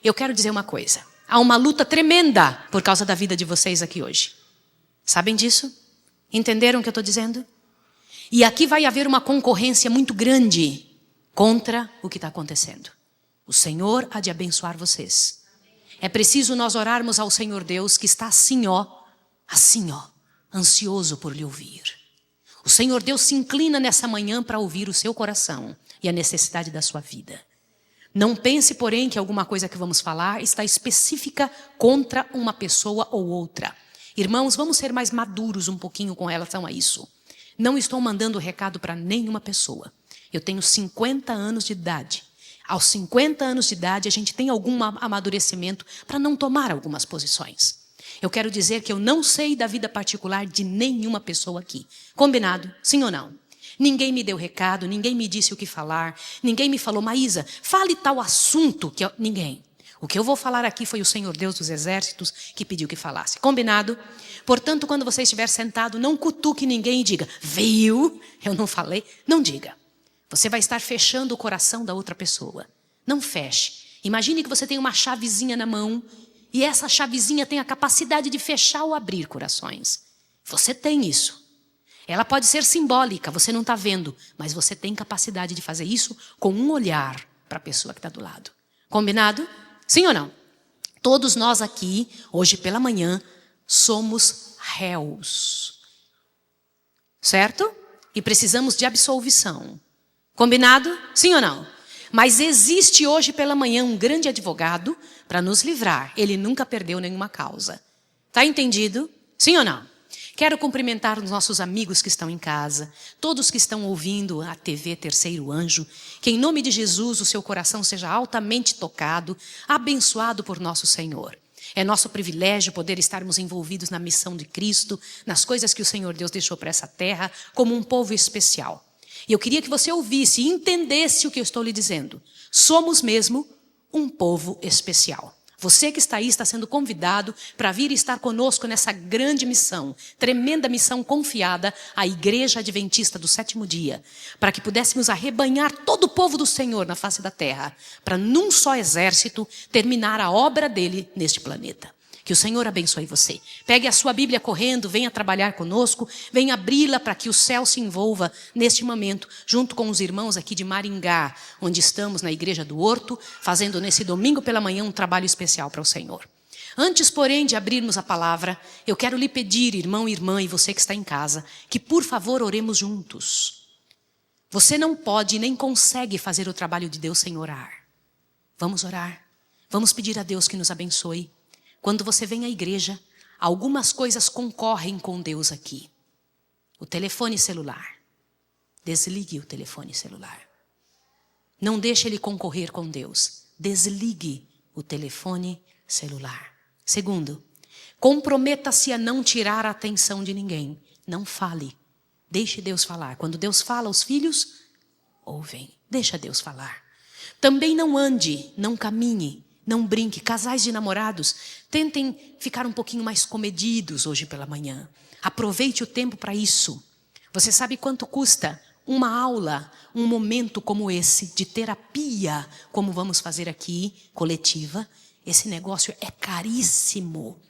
Eu quero dizer uma coisa. Há uma luta tremenda por causa da vida de vocês aqui hoje. Sabem disso? Entenderam o que eu estou dizendo? E aqui vai haver uma concorrência muito grande contra o que está acontecendo. O Senhor há de abençoar vocês. É preciso nós orarmos ao Senhor Deus que está assim ó, ansioso por lhe ouvir. O Senhor Deus se inclina nessa manhã para ouvir o seu coração e a necessidade da sua vida. Não pense, porém, que alguma coisa que vamos falar está específica contra uma pessoa ou outra. Irmãos, vamos ser mais maduros um pouquinho com relação a isso. Não estou mandando recado para nenhuma pessoa. Eu tenho 50 anos de idade. Aos 50 anos de idade, a gente tem algum amadurecimento para não tomar algumas posições. Eu quero dizer que eu não sei da vida particular de nenhuma pessoa aqui. Combinado? Sim ou não? Ninguém me deu recado, ninguém me disse o que falar, ninguém me falou, Maísa, fale tal assunto. Ninguém. O que eu vou falar aqui foi o Senhor Deus dos Exércitos que pediu que falasse. Combinado? Portanto, quando você estiver sentado, não cutuque ninguém e diga, viu? Eu não falei. Não diga. Você vai estar fechando o coração da outra pessoa. Não feche. Imagine que você tem uma chavezinha na mão e essa chavezinha tem a capacidade de fechar ou abrir corações. Você tem isso. Ela pode ser simbólica, você não está vendo, mas você tem capacidade de fazer isso com um olhar para a pessoa que está do lado. Combinado? Sim ou não? Todos nós aqui, hoje pela manhã, somos réus. Certo? E precisamos de absolvição. Combinado? Sim ou não? Mas existe hoje pela manhã um grande advogado para nos livrar. Ele nunca perdeu nenhuma causa. Está entendido? Sim ou não? Quero cumprimentar os nossos amigos que estão em casa, todos que estão ouvindo a TV Terceiro Anjo, que em nome de Jesus o seu coração seja altamente tocado, abençoado por nosso Senhor. É nosso privilégio poder estarmos envolvidos na missão de Cristo, nas coisas que o Senhor Deus deixou para essa terra, como um povo especial. E eu queria que você ouvisse e entendesse o que eu estou lhe dizendo. Somos mesmo um povo especial. Você que está aí está sendo convidado para vir estar conosco nessa grande missão, tremenda missão confiada à Igreja Adventista do Sétimo Dia, para que pudéssemos arrebanhar todo o povo do Senhor na face da terra, para num só exército terminar a obra dele neste planeta. Que o Senhor abençoe você. Pegue a sua Bíblia correndo, venha trabalhar conosco, venha abri-la para que o céu se envolva neste momento, junto com os irmãos aqui de Maringá, onde estamos na Igreja do Horto, fazendo nesse domingo pela manhã um trabalho especial para o Senhor. Antes, porém, de abrirmos a palavra, eu quero lhe pedir, irmão e irmã, e você que está em casa, que por favor oremos juntos. Você não pode nem consegue fazer o trabalho de Deus sem orar. Vamos orar. Vamos pedir a Deus que nos abençoe. Quando você vem à igreja, algumas coisas concorrem com Deus aqui. O telefone celular. Desligue o telefone celular. Não deixe ele concorrer com Deus. Desligue o telefone celular. Segundo, comprometa-se a não tirar a atenção de ninguém. Não fale. Deixe Deus falar. Quando Deus fala, os filhos ouvem. Deixa Deus falar. Também não ande, não caminhe. Não brinque, casais de namorados, tentem ficar um pouquinho mais comedidos hoje pela manhã. Aproveite o tempo para isso. Você sabe quanto custa uma aula, um momento como esse, de terapia, como vamos fazer aqui, coletiva? Esse negócio é caríssimo.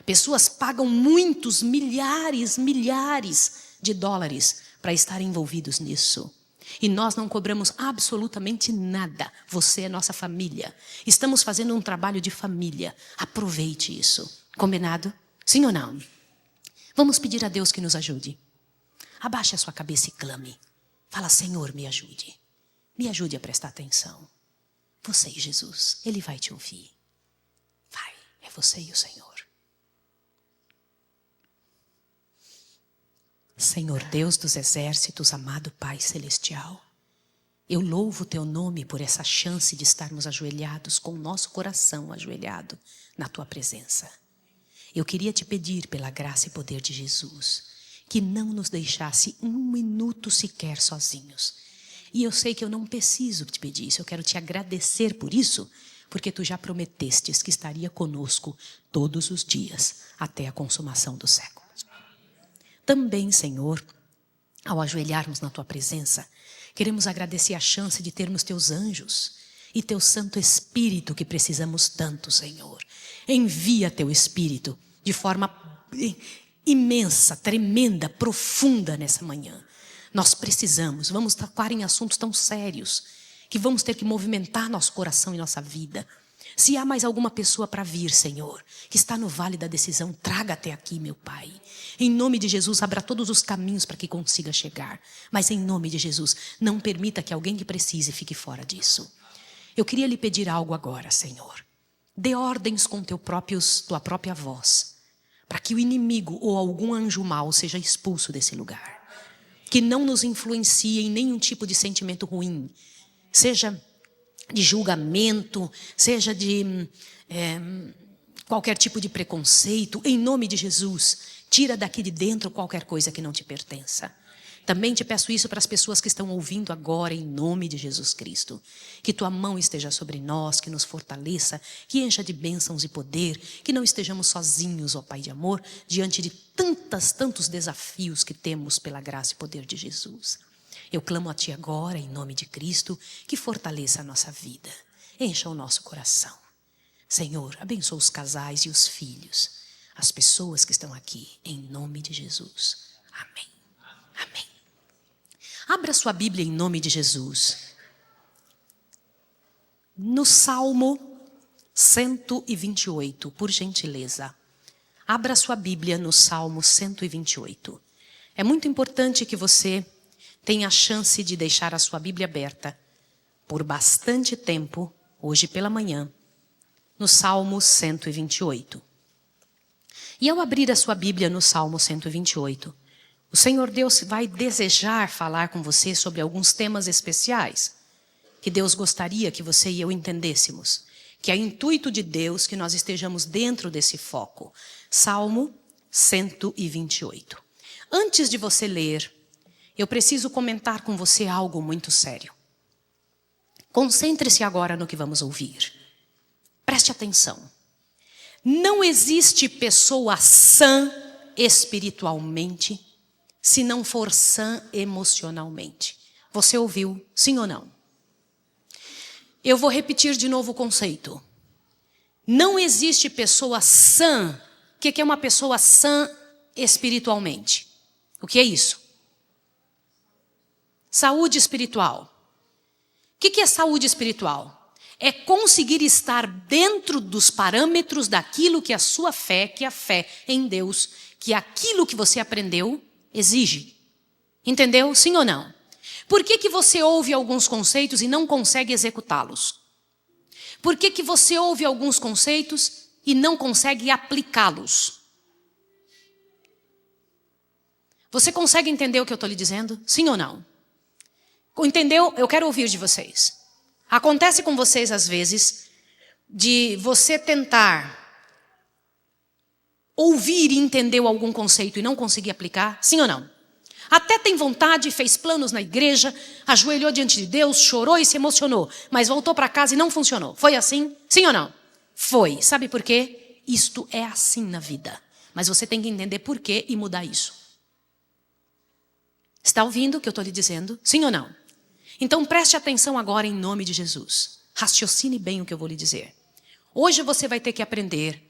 Pessoas pagam muitos, milhares de dólares para estar envolvidos nisso. E nós não cobramos absolutamente nada. Você é nossa família. Estamos fazendo um trabalho de família. Aproveite isso. Combinado? Sim ou não? Vamos pedir a Deus que nos ajude. Abaixe a sua cabeça e clame. Fala, Senhor, me ajude. Me ajude a prestar atenção. Você e Jesus, Ele vai te ouvir. Vai, é você e o Senhor. Senhor Deus dos Exércitos, amado Pai Celestial, eu louvo o Teu nome por essa chance de estarmos ajoelhados, com o nosso coração ajoelhado na Tua presença. Eu queria te pedir, pela graça e poder de Jesus, que não nos deixasse um minuto sequer sozinhos. E eu sei que eu não preciso te pedir isso, eu quero te agradecer por isso, porque Tu já prometestes que estaria conosco todos os dias, até a consumação do século. Também, Senhor, ao ajoelharmos na Tua presença, queremos agradecer a chance de termos Teus anjos e teu Santo Espírito que precisamos tanto, Senhor. Envia teu Espírito de forma imensa, tremenda, profunda nessa manhã. Nós precisamos, vamos tocar em assuntos tão sérios que vamos ter que movimentar nosso coração e nossa vida. Se há mais alguma pessoa para vir, Senhor, que está no vale da decisão, traga até aqui, meu Pai. Em nome de Jesus, abra todos os caminhos para que consiga chegar. Mas em nome de Jesus, não permita que alguém que precise fique fora disso. Eu queria lhe pedir algo agora, Senhor. Dê ordens com tua própria voz, para que o inimigo ou algum anjo mau seja expulso desse lugar. Que não nos influencie em nenhum tipo de sentimento ruim, seja de julgamento, seja de qualquer tipo de preconceito. Em nome de Jesus, tira daqui de dentro qualquer coisa que não te pertença. Também te peço isso para as pessoas que estão ouvindo agora, em nome de Jesus Cristo. Que tua mão esteja sobre nós, que nos fortaleça, que encha de bênçãos e poder, que não estejamos sozinhos, ó Pai de amor, diante de tantos desafios que temos pela graça e poder de Jesus. Eu clamo a Ti agora, em nome de Cristo, que fortaleça a nossa vida, encha o nosso coração. Senhor, abençoa os casais e os filhos, as pessoas que estão aqui, em nome de Jesus. Amém. Amém. Abra sua Bíblia em nome de Jesus. No Salmo 128, por gentileza. Abra sua Bíblia no Salmo 128. É muito importante que você tenha a chance de deixar a sua Bíblia aberta por bastante tempo, hoje pela manhã, no Salmo 128. E ao abrir a sua Bíblia no Salmo 128, o Senhor Deus vai desejar falar com você sobre alguns temas especiais que Deus gostaria que você e eu entendêssemos, que é intuito de Deus que nós estejamos dentro desse foco. Salmo 128. Antes de você ler, eu preciso comentar com você algo muito sério. Concentre-se agora no que vamos ouvir. Preste atenção. Não existe pessoa sã espiritualmente se não for sã emocionalmente. Você ouviu, sim ou não? Eu vou repetir de novo o conceito. Não existe pessoa sã. O que é uma pessoa sã espiritualmente? O que é isso? Saúde espiritual. O que é saúde espiritual? É conseguir estar dentro dos parâmetros daquilo que a sua fé, que a fé em Deus, que aquilo que você aprendeu, exige. Entendeu? Sim ou não? Por que você ouve alguns conceitos e não consegue executá-los? Por que você ouve alguns conceitos e não consegue aplicá-los? Você consegue entender o que eu estou lhe dizendo? Sim ou não? Entendeu? Eu quero ouvir de vocês. Acontece com vocês às vezes de você tentar ouvir e entender algum conceito e não conseguir aplicar? Sim ou não? Até tem vontade, fez planos na igreja, ajoelhou diante de Deus, chorou e se emocionou, mas voltou para casa e não funcionou. Foi assim? Sim ou não? Foi. Sabe por quê? Isto é assim na vida. Mas você tem que entender por quê e mudar isso. Está ouvindo o que eu estou lhe dizendo? Sim ou não? Então preste atenção agora em nome de Jesus. Raciocine bem o que eu vou lhe dizer. Hoje você vai ter que aprender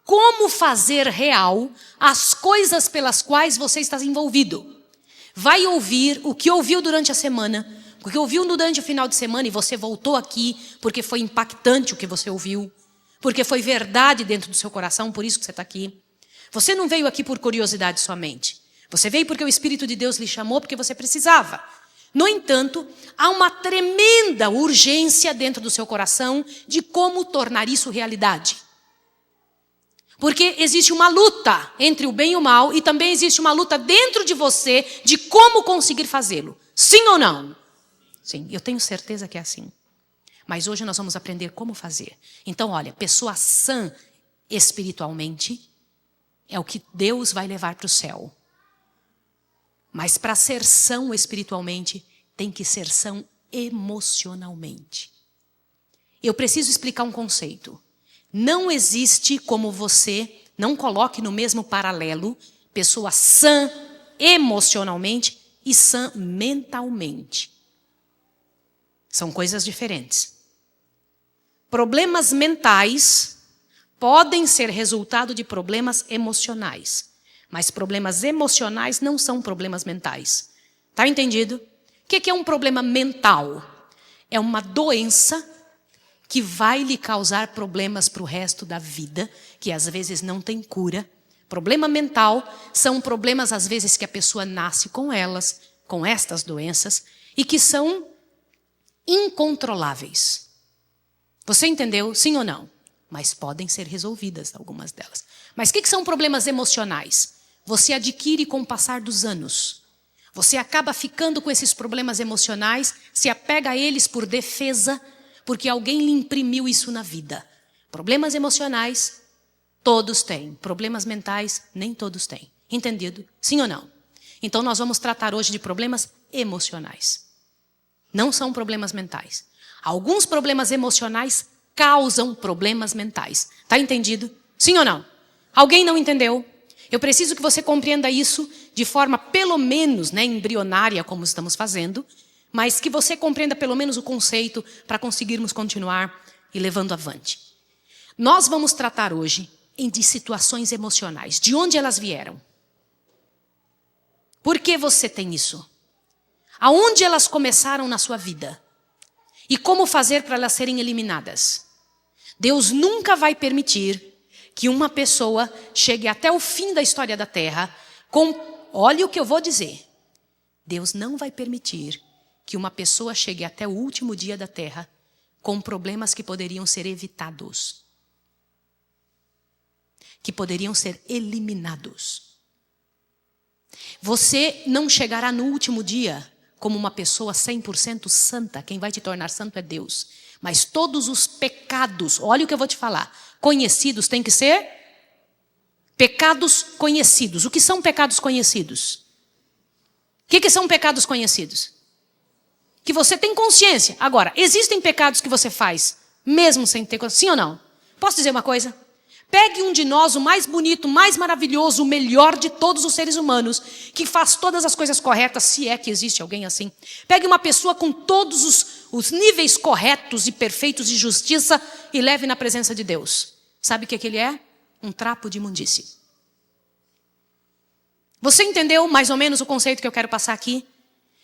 como fazer real as coisas pelas quais você está envolvido. Vai ouvir o que ouviu durante a semana, o que ouviu durante o final de semana e você voltou aqui porque foi impactante o que você ouviu, porque foi verdade dentro do seu coração, por isso que você está aqui. Você não veio aqui por curiosidade somente. Você veio porque o Espírito de Deus lhe chamou, porque você precisava. No entanto, há uma tremenda urgência dentro do seu coração de como tornar isso realidade. Porque existe uma luta entre o bem e o mal e também existe uma luta dentro de você de como conseguir fazê-lo. Sim ou não? Sim, eu tenho certeza que é assim. Mas hoje nós vamos aprender como fazer. Então, olha, pessoa sã espiritualmente é o que Deus vai levar para o céu. Mas para ser são espiritualmente, tem que ser são emocionalmente. Eu preciso explicar um conceito. Não existe como você, não coloque no mesmo paralelo, pessoa sã emocionalmente e sã mentalmente. São coisas diferentes. problemas mentais podem ser resultado de problemas emocionais. Mas problemas emocionais não são problemas mentais. Tá entendido? O que é um problema mental? É uma doença que vai lhe causar problemas para o resto da vida, que às vezes não tem cura. Problema mental são problemas, às vezes, que a pessoa nasce com elas, com estas doenças, e que são incontroláveis. Você entendeu? Sim ou não? Mas podem ser resolvidas, algumas delas. Mas o que são problemas emocionais? Você adquire com o passar dos anos. Você acaba ficando com esses problemas emocionais, se apega a eles por defesa, porque alguém lhe imprimiu isso na vida. Problemas emocionais, todos têm. Problemas mentais, nem todos têm. Entendido? Sim ou não? Então nós vamos tratar hoje de problemas emocionais. Não são problemas mentais. Alguns problemas emocionais causam problemas mentais. Tá entendido? Sim ou não? Alguém não entendeu? Eu preciso que você compreenda isso de forma pelo menos embrionária, como estamos fazendo, mas que você compreenda pelo menos o conceito para conseguirmos continuar e levando avante. Nós vamos tratar hoje de situações emocionais. De onde elas vieram? Por que você tem isso? Aonde elas começaram na sua vida? E como fazer para elas serem eliminadas? Deus nunca vai permitir que uma pessoa chegue até o fim da história da Terra com... Olha o que eu vou dizer. Deus não vai permitir que uma pessoa chegue até o último dia da Terra com problemas que poderiam ser evitados. Que poderiam ser eliminados. Você não chegará no último dia como uma pessoa 100% santa. Quem vai te tornar santo é Deus. Mas todos os pecados, olha o que eu vou te falar, conhecidos têm que ser pecados conhecidos. O que são pecados conhecidos? O que são pecados conhecidos? Que você tem consciência. Agora, existem pecados que você faz mesmo sem ter consciência? Sim ou não? Posso dizer uma coisa? Pegue um de nós, o mais bonito, o mais maravilhoso, o melhor de todos os seres humanos, que faz todas as coisas corretas, se é que existe alguém assim. Pegue uma pessoa com todos os níveis corretos e perfeitos de justiça e leve na presença de Deus. Sabe o que ele é? Um trapo de imundície. Você entendeu mais ou menos o conceito que eu quero passar aqui?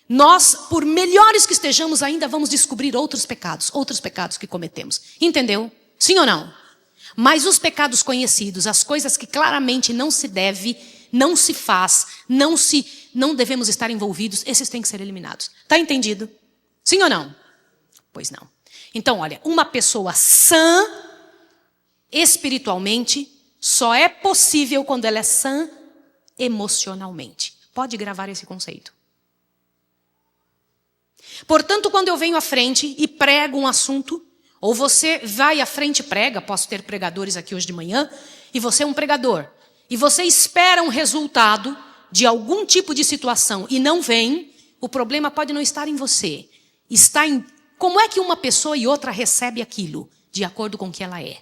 Nós, por melhores que estejamos, ainda vamos descobrir outros pecados que cometemos. Entendeu? Sim ou não? Mas os pecados conhecidos, as coisas que claramente não se deve, não se faz, não devemos estar envolvidos, esses têm que ser eliminados. Está entendido? Sim ou não? Pois não. Então, olha, uma pessoa sã espiritualmente só é possível quando ela é sã emocionalmente. Pode gravar esse conceito. Portanto, quando eu venho à frente e prego um assunto, ou você vai à frente e prega, posso ter pregadores aqui hoje de manhã, e você é um pregador, e você espera um resultado de algum tipo de situação e não vem, o problema pode não estar em você, está em como é que uma pessoa e outra recebe aquilo, de acordo com o que ela é.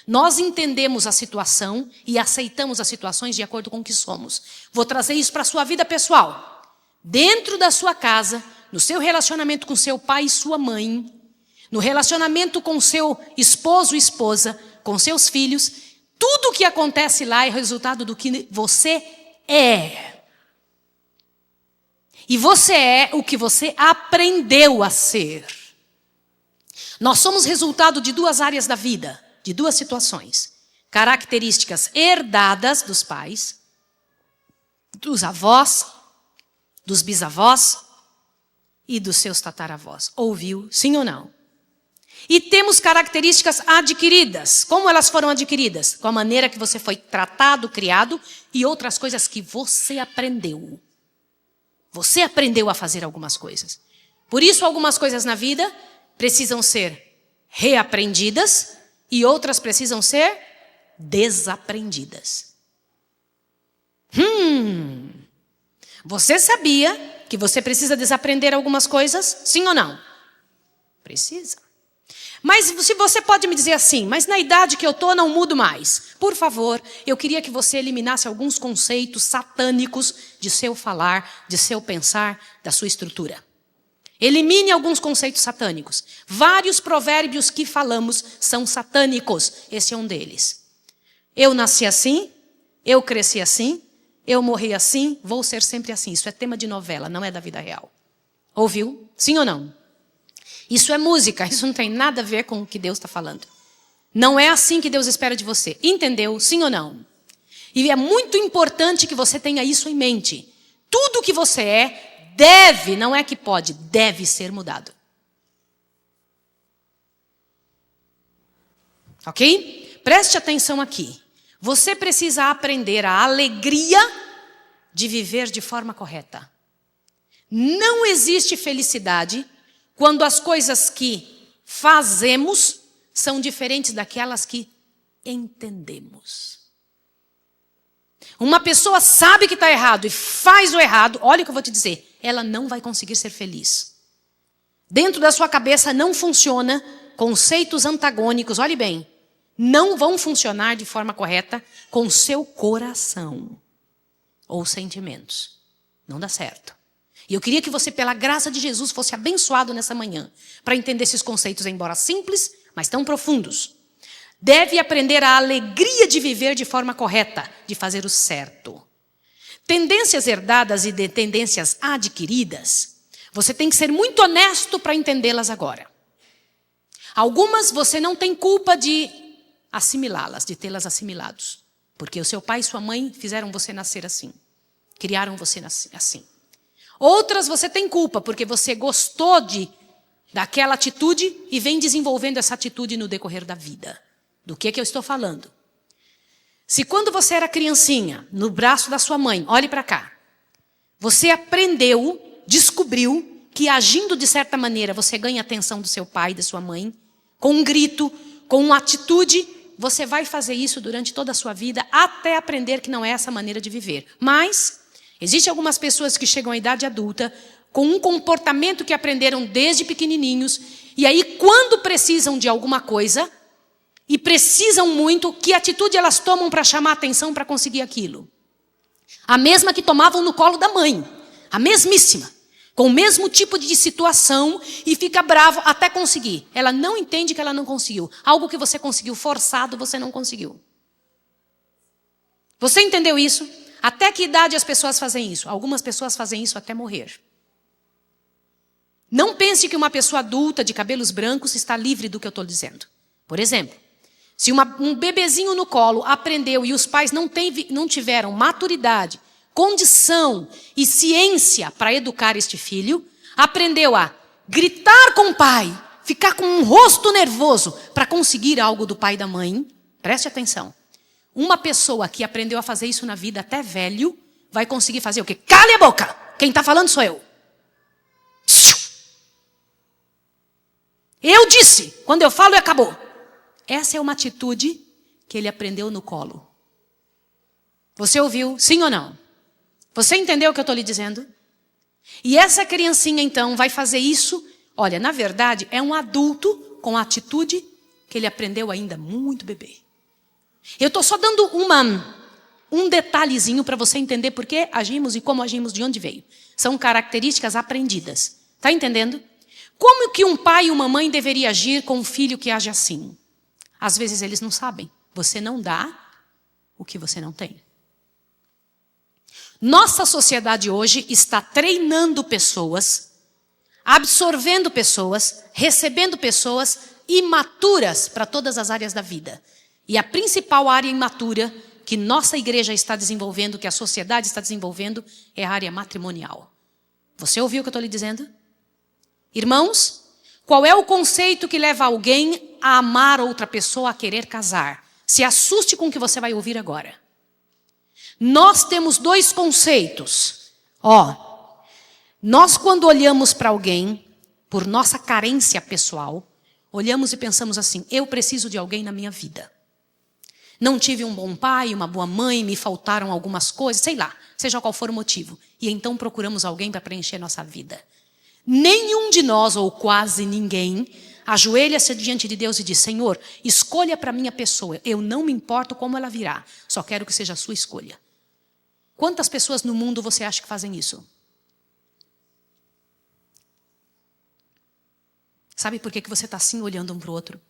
Nós entendemos a situação e aceitamos as situações de acordo com o que somos. Vou trazer isso para a sua vida pessoal. Dentro da sua casa, no seu relacionamento com seu pai e sua mãe, no relacionamento com seu esposo e esposa, com seus filhos, tudo o que acontece lá é resultado do que você é. E você é o que você aprendeu a ser. Nós somos resultado de duas áreas da vida, de duas situações. Características herdadas dos pais, dos avós, dos bisavós e dos seus tataravós. Ouviu? Sim ou não? E temos características adquiridas. Como elas foram adquiridas? Com a maneira que você foi tratado, criado e outras coisas que você aprendeu. Você aprendeu a fazer algumas coisas. Por isso, algumas coisas na vida precisam ser reaprendidas e outras precisam ser desaprendidas. Você sabia que você precisa desaprender algumas coisas? Sim ou não? Precisa. Mas se você pode me dizer assim, mas na idade que eu estou não mudo mais. Por favor, eu queria que você eliminasse alguns conceitos satânicos de seu falar, de seu pensar, da sua estrutura. Elimine alguns conceitos satânicos. Vários provérbios que falamos são satânicos. Esse é um deles. Eu nasci assim, eu cresci assim, eu morri assim, vou ser sempre assim. Isso é tema de novela, não é da vida real. Ouviu? Sim ou não? Isso é música, isso não tem nada a ver com o que Deus está falando. Não é assim que Deus espera de você. Entendeu? Sim ou não? E é muito importante que você tenha isso em mente. Tudo que você é, deve, não é que pode, deve ser mudado. Ok? Preste atenção aqui. Você precisa aprender a alegria de viver de forma correta. Não existe felicidade quando as coisas que fazemos são diferentes daquelas que entendemos. Uma pessoa sabe que está errado e faz o errado, olha o que eu vou te dizer, ela não vai conseguir ser feliz. Dentro da sua cabeça não funciona conceitos antagônicos, olhe bem, não vão funcionar de forma correta com o seu coração ou sentimentos. Não dá certo. E eu queria que você, pela graça de Jesus, fosse abençoado nessa manhã para entender esses conceitos, embora simples, mas tão profundos. Deve aprender a alegria de viver de forma correta, de fazer o certo. Tendências herdadas e de tendências adquiridas, você tem que ser muito honesto para entendê-las agora. Algumas você não tem culpa de assimilá-las, de tê-las assimilados. Porque o seu pai e sua mãe fizeram você nascer assim. Criaram você assim. Outras você tem culpa, porque você gostou daquela atitude e vem desenvolvendo essa atitude no decorrer da vida. Do que eu estou falando? Se quando você era criancinha, no braço da sua mãe, olhe para cá, você aprendeu, descobriu que agindo de certa maneira você ganha a atenção do seu pai e da sua mãe, com um grito, com uma atitude, você vai fazer isso durante toda a sua vida até aprender que não é essa maneira de viver. Mas existem algumas pessoas que chegam à idade adulta com um comportamento que aprenderam desde pequenininhos e aí quando precisam de alguma coisa e precisam muito, que atitude elas tomam para chamar a atenção para conseguir aquilo? A mesma que tomavam no colo da mãe, a mesmíssima, com o mesmo tipo de situação e fica bravo até conseguir. Ela não entende que ela não conseguiu. Algo que você conseguiu forçado, você não conseguiu. Você entendeu isso? Até que idade as pessoas fazem isso? Algumas pessoas fazem isso até morrer. Não pense que uma pessoa adulta de cabelos brancos está livre do que eu estou dizendo. Por exemplo, se um bebezinho no colo aprendeu e os pais não tiveram maturidade, condição e ciência para educar este filho, aprendeu a gritar com o pai, ficar com um rosto nervoso para conseguir algo do pai e da mãe, preste atenção. Uma pessoa que aprendeu a fazer isso na vida até velho, vai conseguir fazer o quê? Cale a boca! Quem está falando sou eu. Eu disse, quando eu falo, acabou. Essa é uma atitude que ele aprendeu no colo. Você ouviu? Sim ou não? Você entendeu o que eu estou lhe dizendo? E essa criancinha, então, vai fazer isso. Olha, na verdade, é um adulto com a atitude que ele aprendeu ainda muito bebê. Eu estou só dando um detalhezinho para você entender por que agimos e como agimos, de onde veio. São características aprendidas. Está entendendo? Como que um pai e uma mãe deveria agir com um filho que age assim? Às vezes eles não sabem. Você não dá o que você não tem. Nossa sociedade hoje está treinando pessoas, absorvendo pessoas, recebendo pessoas imaturas para todas as áreas da vida. E a principal área imatura que nossa igreja está desenvolvendo, que a sociedade está desenvolvendo, é a área matrimonial. Você ouviu o que eu estou lhe dizendo? Irmãos, qual é o conceito que leva alguém a amar outra pessoa, a querer casar? Se assuste com o que você vai ouvir agora. Nós temos dois conceitos. Nós quando olhamos para alguém, por nossa carência pessoal, olhamos e pensamos assim, eu preciso de alguém na minha vida. Não tive um bom pai, uma boa mãe, me faltaram algumas coisas, sei lá, seja qual for o motivo. E então procuramos alguém para preencher nossa vida. Nenhum de nós, ou quase ninguém, ajoelha-se diante de Deus e diz, Senhor, escolha para mim a pessoa. Eu não me importo como ela virá, só quero que seja a sua escolha. Quantas pessoas no mundo você acha que fazem isso? Sabe por que você está assim olhando um para o outro?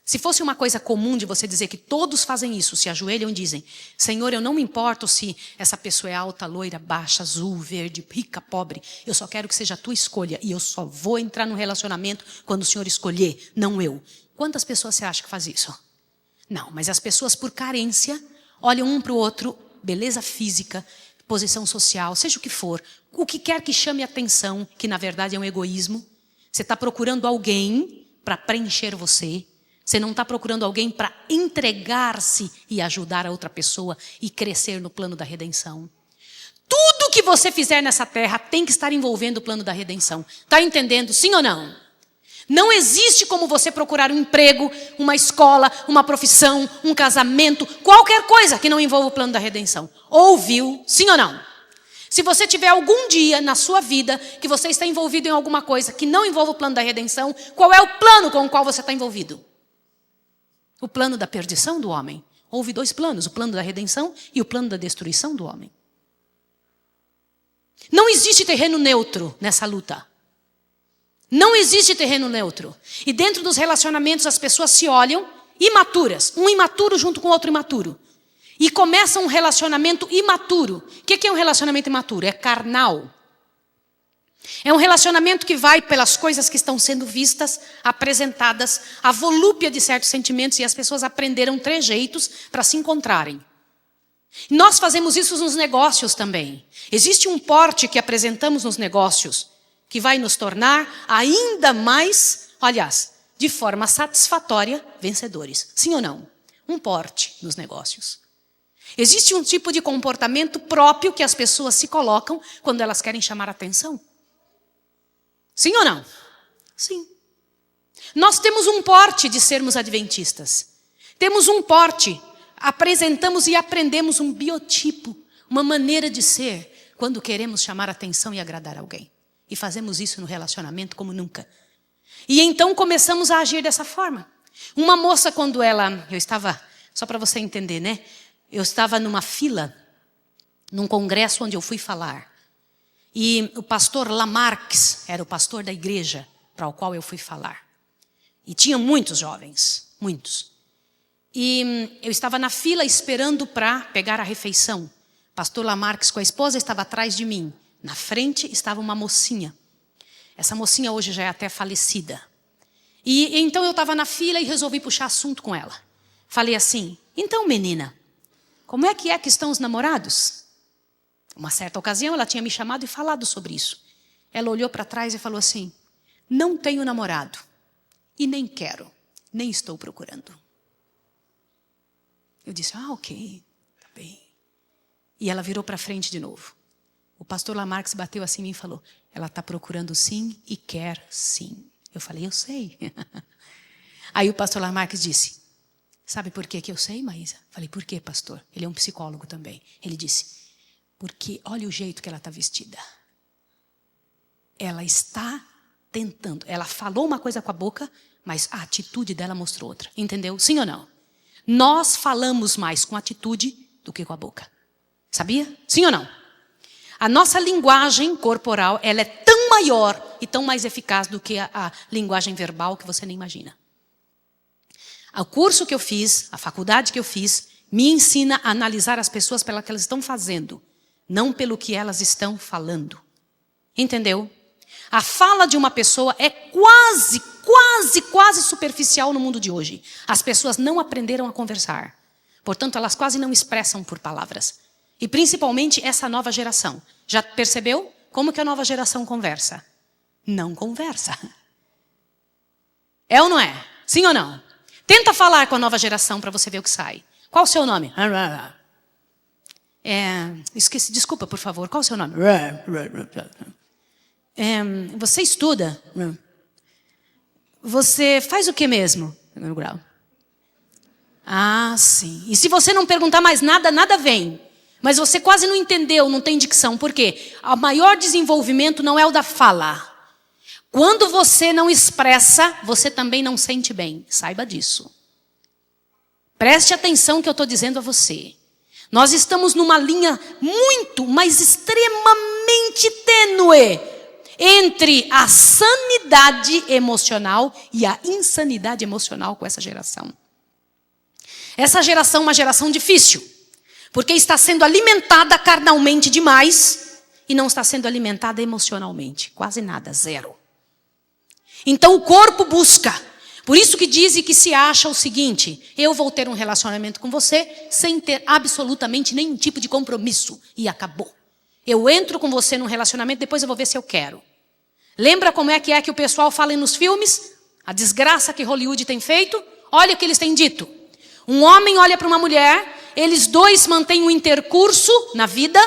Se fosse uma coisa comum de você dizer que todos fazem isso, se ajoelham e dizem: Senhor, eu não me importo se essa pessoa é alta, loira, baixa, azul, verde, rica, pobre. Eu só quero que seja a tua escolha. E eu só vou entrar no relacionamento quando o Senhor escolher, não eu. Quantas pessoas você acha que faz isso? Não, mas as pessoas por carência olham um para o outro, beleza física, posição social, seja o que for. O que quer que chame atenção, que na verdade é um egoísmo. Você está procurando alguém para preencher você. Você não está procurando alguém para entregar-se e ajudar a outra pessoa e crescer no plano da redenção. Tudo que você fizer nessa terra tem que estar envolvendo o plano da redenção. Está entendendo? Sim ou não? Não existe como você procurar um emprego, uma escola, uma profissão, um casamento, qualquer coisa que não envolva o plano da redenção. Ouviu? Sim ou não? Se você tiver algum dia na sua vida que você está envolvido em alguma coisa que não envolva o plano da redenção, qual é o plano com o qual você está envolvido? O plano da perdição do homem. Houve dois planos, o plano da redenção e o plano da destruição do homem. Não existe terreno neutro nessa luta. Não existe terreno neutro. E dentro dos relacionamentos as pessoas se olham imaturas, um imaturo junto com outro imaturo. E começa um relacionamento imaturo. O que é um relacionamento imaturo? É carnal. É um relacionamento que vai pelas coisas que estão sendo vistas, apresentadas, a volúpia de certos sentimentos, e as pessoas aprenderam trejeitos para se encontrarem. Nós fazemos isso nos negócios também. Existe um porte que apresentamos nos negócios que vai nos tornar ainda mais, aliás, de forma satisfatória, vencedores. Sim ou não? Um porte nos negócios. Existe um tipo de comportamento próprio que as pessoas se colocam quando elas querem chamar atenção. Sim ou não? Sim. Nós temos um porte de sermos adventistas. Temos um porte. Apresentamos e aprendemos um biotipo, uma maneira de ser, quando queremos chamar atenção e agradar alguém. E fazemos isso no relacionamento como nunca. E então começamos a agir dessa forma. Uma moça, quando eu estava, só para você entender, né? Eu estava numa fila, num congresso onde eu fui falar. E o pastor Lamarques era o pastor da igreja para o qual eu fui falar. E tinha muitos jovens, muitos. E eu estava na fila esperando para pegar a refeição. Pastor Lamarques com a esposa estava atrás de mim. Na frente estava uma mocinha. Essa mocinha hoje já é até falecida. E então eu estava na fila e resolvi puxar assunto com ela. Falei assim: então menina, como é que estão os namorados? Uma certa ocasião ela tinha me chamado e falado sobre isso. Ela olhou para trás e falou assim: não tenho namorado. E nem quero. Nem estou procurando. Eu disse: ok, tá bem. E ela virou para frente de novo. O pastor Lamarques bateu assim em mim e falou: ela está procurando sim e quer sim. Eu falei: eu sei. Aí o pastor Lamarques disse: sabe por que eu sei, Maísa? Falei: por quê, pastor? Ele é um psicólogo também. Ele disse: porque olha o jeito que ela está vestida. Ela está tentando. Ela falou uma coisa com a boca, mas a atitude dela mostrou outra. Entendeu? Sim ou não? Nós falamos mais com atitude do que com a boca. Sabia? Sim ou não? A nossa linguagem corporal, ela é tão maior e tão mais eficaz do que a linguagem verbal que você nem imagina. O curso que eu fiz, a faculdade que eu fiz, me ensina a analisar as pessoas pelo que elas estão fazendo, não pelo que elas estão falando. Entendeu? A fala de uma pessoa é quase superficial no mundo de hoje. As pessoas não aprenderam a conversar. Portanto, elas quase não expressam por palavras. E principalmente essa nova geração. Já percebeu como que a nova geração conversa? Não conversa. É ou não é? Sim ou não? Tenta falar com a nova geração para você ver o que sai. Qual o seu nome? Esqueci, desculpa, por favor. Qual o seu nome? Você estuda? Você faz o que mesmo? Segundo grau. Ah, sim. E se você não perguntar mais nada, nada vem. Mas você quase não entendeu, não tem dicção. Por quê? O maior desenvolvimento não é o da fala. Quando você não expressa, você também não sente bem. Saiba disso. Preste atenção no que eu estou dizendo a você. Nós estamos numa linha muito, mas extremamente tênue entre a sanidade emocional e a insanidade emocional com essa geração. Essa geração é uma geração difícil, porque está sendo alimentada carnalmente demais e não está sendo alimentada emocionalmente. Quase nada, zero. Então o corpo busca. Por isso que dizem que se acha o seguinte: eu vou ter um relacionamento com você sem ter absolutamente nenhum tipo de compromisso. E acabou. Eu entro com você num relacionamento, depois eu vou ver se eu quero. Lembra como é que o pessoal fala nos filmes? A desgraça que Hollywood tem feito? Olha o que eles têm dito. Um homem olha para uma mulher, eles dois mantêm um intercurso na vida,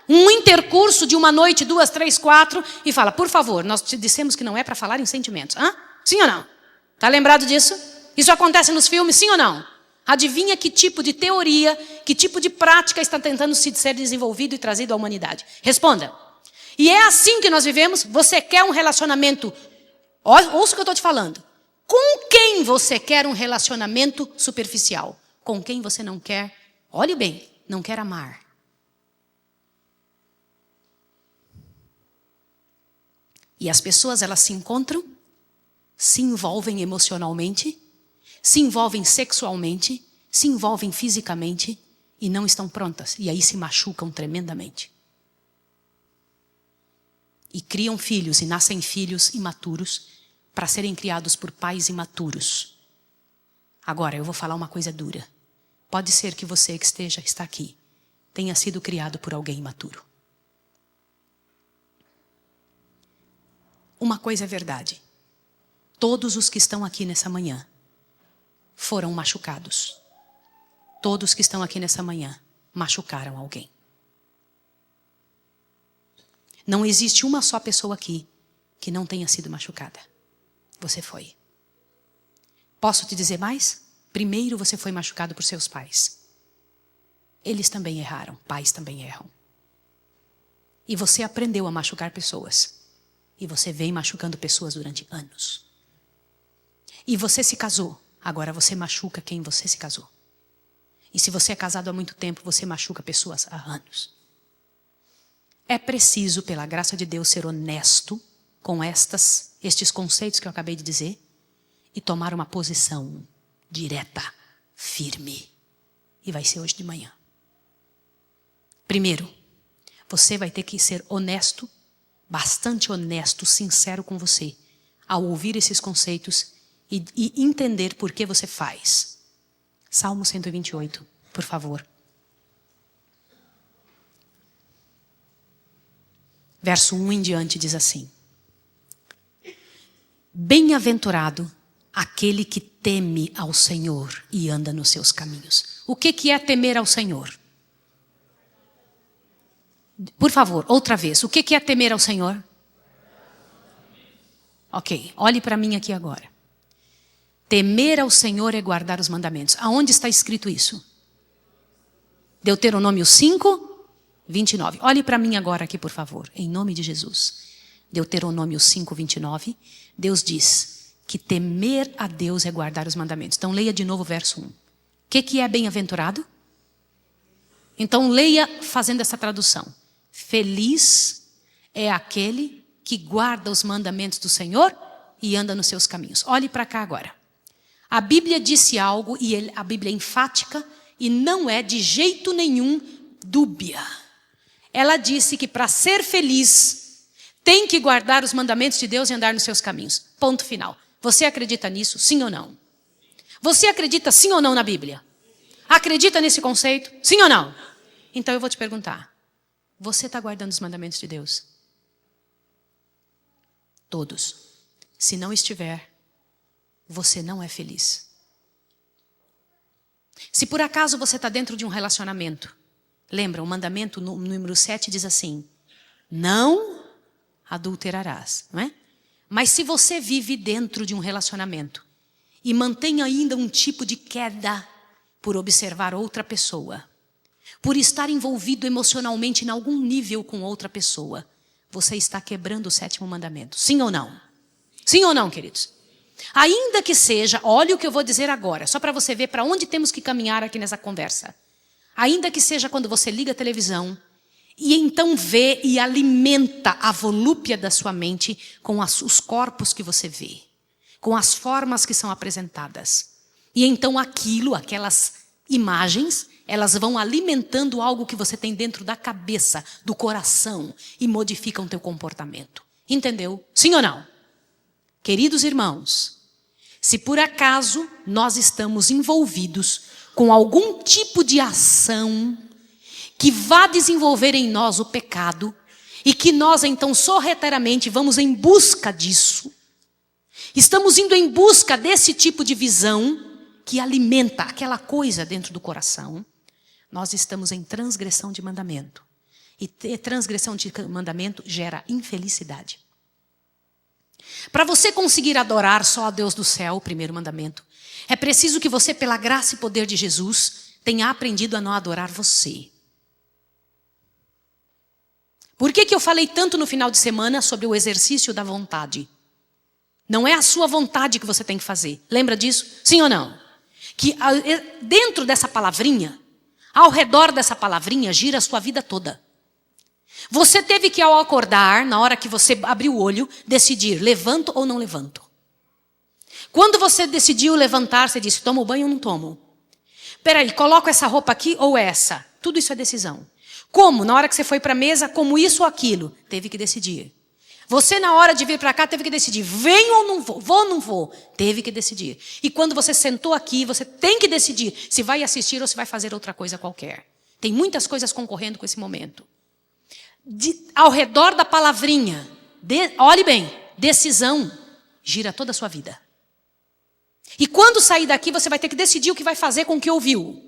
um intercurso de uma noite, 2, 3, 4, e fala: por favor, nós te dissemos que não é para falar em sentimentos. Hã? Sim ou não? Está lembrado disso? Isso acontece nos filmes, sim ou não? Adivinha que tipo de teoria, que tipo de prática está tentando ser desenvolvido e trazido à humanidade? Responda. E é assim que nós vivemos? Você quer um relacionamento? Ouça o que eu estou te falando. Com quem você quer um relacionamento superficial? Com quem você não quer, olhe bem, não quer amar. E as pessoas, elas se encontram, se envolvem emocionalmente, se envolvem sexualmente, se envolvem fisicamente e não estão prontas. E aí se machucam tremendamente. E criam filhos e nascem filhos imaturos para serem criados por pais imaturos. Agora, eu vou falar uma coisa dura. Pode ser que você que está aqui tenha sido criado por alguém imaturo. Uma coisa é verdade. Todos os que estão aqui nessa manhã foram machucados. Todos que estão aqui nessa manhã machucaram alguém. Não existe uma só pessoa aqui que não tenha sido machucada. Você foi. Posso te dizer mais? Primeiro você foi machucado por seus pais. Eles também erraram, pais também erram. E você aprendeu a machucar pessoas. E você vem machucando pessoas durante anos. E você se casou, agora você machuca quem você se casou. E se você é casado há muito tempo, você machuca pessoas há anos. É preciso, pela graça de Deus, ser honesto com estes conceitos que eu acabei de dizer e tomar uma posição direta, firme. E vai ser hoje de manhã. Primeiro, você vai ter que ser honesto, bastante honesto, sincero com você, ao ouvir esses conceitos e entender por que você faz. Salmo 128, por favor. Verso 1 em diante diz assim: bem-aventurado aquele que teme ao Senhor e anda nos seus caminhos. O que é temer ao Senhor? Por favor, outra vez. O que é temer ao Senhor? Ok, olhe para mim aqui agora. Temer ao Senhor é guardar os mandamentos. Aonde está escrito isso? Deuteronômio 5, 29. Olhe para mim agora aqui, por favor, em nome de Jesus. Deuteronômio 5, 29. Deus diz que temer a Deus é guardar os mandamentos. Então leia de novo o verso 1. O que é bem-aventurado? Então leia fazendo essa tradução. Feliz é aquele que guarda os mandamentos do Senhor e anda nos seus caminhos. Olhe para cá agora. A Bíblia disse algo, e a Bíblia é enfática, e não é de jeito nenhum dúbia. Ela disse que para ser feliz, tem que guardar os mandamentos de Deus e andar nos seus caminhos. Ponto final. Você acredita nisso, sim ou não? Você acredita sim ou não na Bíblia? Acredita nesse conceito, sim ou não? Então eu vou te perguntar. Você está guardando os mandamentos de Deus? Todos. Se não estiver, você não é feliz. Se por acaso você está dentro de um relacionamento, lembra, o mandamento número 7 diz assim: não adulterarás, não é? Mas se você vive dentro de um relacionamento e mantém ainda um tipo de queda por observar outra pessoa, por estar envolvido emocionalmente em algum nível com outra pessoa, você está quebrando o 7º mandamento. Sim ou não? Sim ou não, queridos? Ainda que seja, olha o que eu vou dizer agora, só para você ver para onde temos que caminhar aqui nessa conversa. Ainda que seja quando você liga a televisão E então vê e alimenta a volúpia da sua mente com os corpos que você vê, com as formas que são apresentadas. E então aquelas imagens, elas vão alimentando algo que você tem dentro da cabeça, do coração, e modificam o teu comportamento. Entendeu? Sim ou não? Queridos irmãos, se por acaso nós estamos envolvidos com algum tipo de ação que vá desenvolver em nós o pecado, e que nós então sorrateiramente vamos em busca disso, estamos indo em busca desse tipo de visão que alimenta aquela coisa dentro do coração, nós estamos em transgressão de mandamento. E transgressão de mandamento gera infelicidade. Para você conseguir adorar só a Deus do céu, o primeiro mandamento, é preciso que você, pela graça e poder de Jesus, tenha aprendido a não adorar você. Por que eu falei tanto no final de semana sobre o exercício da vontade? Não é a sua vontade que você tem que fazer. Lembra disso? Sim ou não? Que dentro dessa palavrinha, ao redor dessa palavrinha, gira a sua vida toda. Você teve que, ao acordar, na hora que você abriu o olho, decidir, levanto ou não levanto. Quando você decidiu levantar, você disse, tomo banho ou não tomo? Peraí, coloco essa roupa aqui ou essa? Tudo isso é decisão. Como? Na hora que você foi para a mesa, como isso ou aquilo? Teve que decidir. Você, na hora de vir para cá, teve que decidir. Venho ou não vou? Vou ou não vou? Teve que decidir. E quando você sentou aqui, você tem que decidir se vai assistir ou se vai fazer outra coisa qualquer. Tem muitas coisas concorrendo com esse momento. Ao redor da palavrinha, olhe bem, decisão gira toda a sua vida. E quando sair daqui, você vai ter que decidir o que vai fazer com o que ouviu.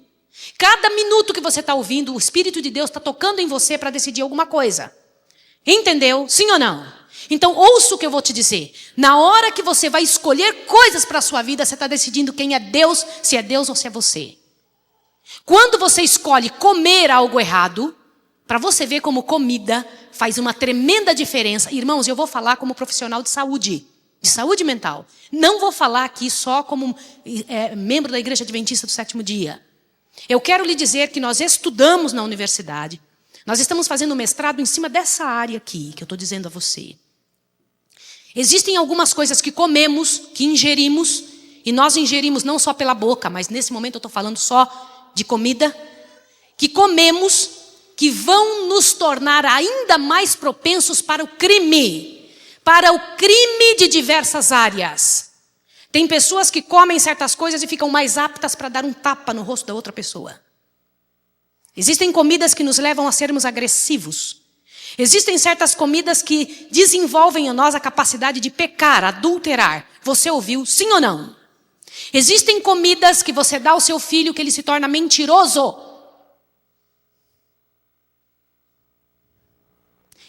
Cada minuto que você está ouvindo, o Espírito de Deus está tocando em você para decidir alguma coisa. Entendeu? Sim ou não? Então ouça o que eu vou te dizer. Na hora que você vai escolher coisas para a sua vida, você está decidindo quem é Deus, se é Deus ou se é você. Quando você escolhe comer algo errado, para você ver como comida faz uma tremenda diferença. Irmãos, eu vou falar como profissional de saúde mental. Não vou falar aqui só como membro da Igreja Adventista do Sétimo Dia. Eu quero lhe dizer que nós estudamos na universidade. Nós estamos fazendo um mestrado em cima dessa área aqui, que eu estou dizendo a você. Existem algumas coisas que comemos, que ingerimos, e nós ingerimos não só pela boca, mas nesse momento eu estou falando só de comida, que comemos, que vão nos tornar ainda mais propensos para o crime de diversas áreas. Tem pessoas que comem certas coisas e ficam mais aptas para dar um tapa no rosto da outra pessoa. Existem comidas que nos levam a sermos agressivos. Existem certas comidas que desenvolvem em nós a capacidade de pecar, adulterar. Você ouviu, sim ou não? Existem comidas que você dá ao seu filho que ele se torna mentiroso.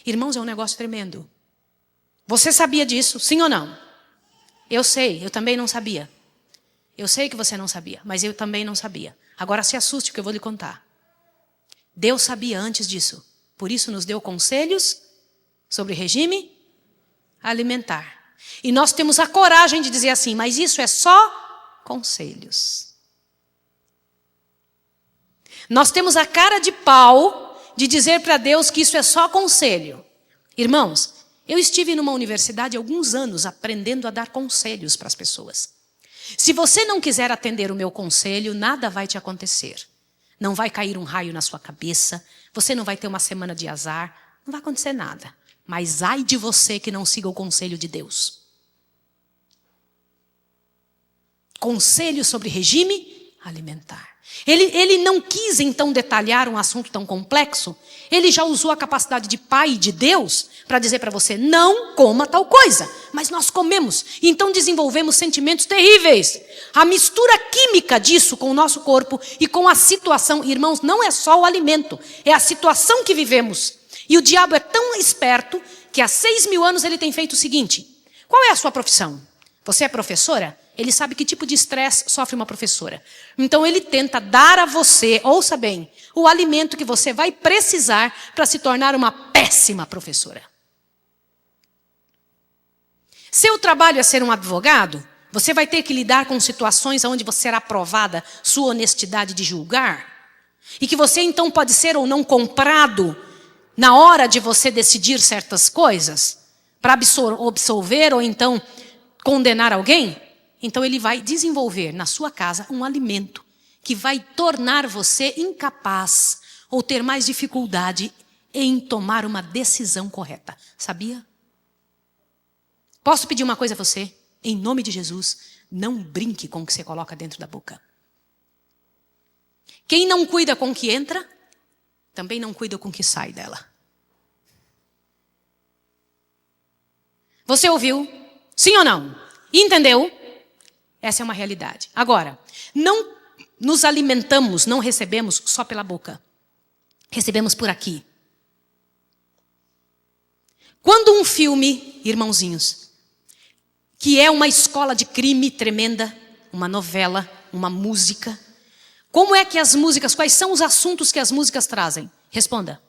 Irmãos, é um negócio tremendo. Você sabia disso, sim ou não? Eu sei, eu também não sabia. Eu sei que você não sabia, mas eu também não sabia. Agora se assuste o que eu vou lhe contar. Deus sabia antes disso. Por isso nos deu conselhos sobre regime alimentar. E nós temos a coragem de dizer assim, mas isso é só conselhos. Nós temos a cara de pau de dizer para Deus que isso é só conselho. Irmãos, eu estive numa universidade há alguns anos aprendendo a dar conselhos para as pessoas. Se você não quiser atender o meu conselho, nada vai te acontecer. Não vai cair um raio na sua cabeça, você não vai ter uma semana de azar, não vai acontecer nada. Mas ai de você que não siga o conselho de Deus. Conselho sobre regime alimentar. Ele não quis então detalhar um assunto tão complexo. Ele já usou a capacidade de pai de Deus para dizer para você, não coma tal coisa. Mas nós comemos. E então desenvolvemos sentimentos terríveis. A mistura química disso com o nosso corpo e com a situação. Irmãos, não é só o alimento. É a situação que vivemos. E o diabo é tão esperto que há 6.000 anos ele tem feito o seguinte. Qual é a sua profissão? Você é professora? Ele sabe que tipo de estresse sofre uma professora. Então ele tenta dar a você, ouça bem, o alimento que você vai precisar para se tornar uma péssima professora. Seu trabalho é ser um advogado? Você vai ter que lidar com situações onde você será provada sua honestidade de julgar? E que você então pode ser ou não comprado na hora de você decidir certas coisas, para absolver ou então condenar alguém, então ele vai desenvolver na sua casa um alimento que vai tornar você incapaz ou ter mais dificuldade em tomar uma decisão correta. Sabia? Posso pedir uma coisa a você? Em nome de Jesus, não brinque com o que você coloca dentro da boca. Quem não cuida com o que entra, também não cuida com o que sai dela. Você ouviu? Sim ou não? Entendeu? Essa é uma realidade. Agora, não nos alimentamos, não recebemos só pela boca. Recebemos por aqui. Quando um filme, irmãozinhos, que é uma escola de crime tremenda, uma novela, uma música, como é que as músicas, quais são os assuntos que as músicas trazem? Responda.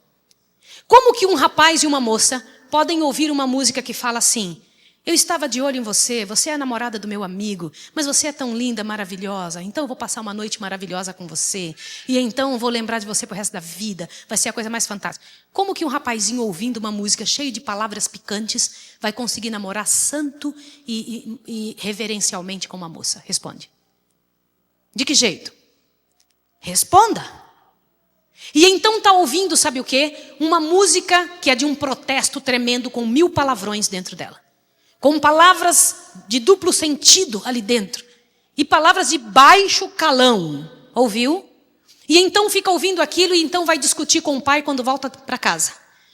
Como que um rapaz e uma moça podem ouvir uma música que fala assim: eu estava de olho em você, você é a namorada do meu amigo, mas você é tão linda, maravilhosa, então eu vou passar uma noite maravilhosa com você, e então eu vou lembrar de você pro resto da vida, vai ser a coisa mais fantástica. Como que um rapazinho ouvindo uma música cheia de palavras picantes vai conseguir namorar santo e reverencialmente com uma moça? Responde. De que jeito? Responda. E então está ouvindo, sabe o quê? Uma música que é de um protesto tremendo com 1000 palavrões dentro dela. Com palavras de duplo sentido ali dentro. E palavras de baixo calão. Ouviu? E então fica ouvindo aquilo e então vai discutir com o pai quando volta para casa.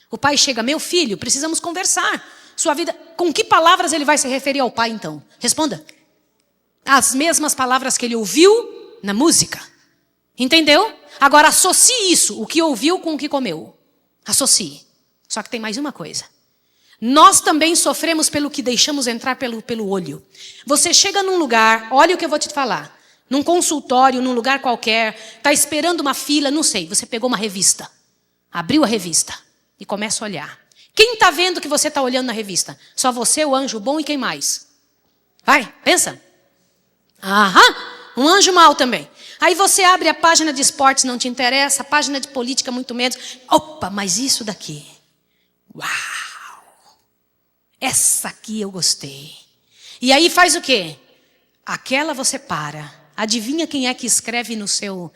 O pai chega: meu filho, precisamos conversar. Sua vida, com que palavras ele vai se referir ao pai então? Responda. As mesmas palavras que ele ouviu na música. Entendeu? Agora associe isso, o que ouviu com o que comeu. Associe. Só que tem mais uma coisa. Nós também sofremos pelo que deixamos entrar pelo olho. Você chega num lugar, olha o que eu vou te falar. Num consultório, num lugar qualquer, está esperando uma fila, não sei. Você pegou uma revista, abriu a revista e começa a olhar. Quem está vendo que você está olhando na revista? Só você, o anjo bom e quem mais? Vai, pensa. Aham, um anjo mau também. Aí você abre a página de esportes, não te interessa, a página de política muito menos. Opa, mas isso daqui. Uau! Essa aqui eu gostei. E aí faz o quê? Aquela você para. Adivinha quem é que escreve no seu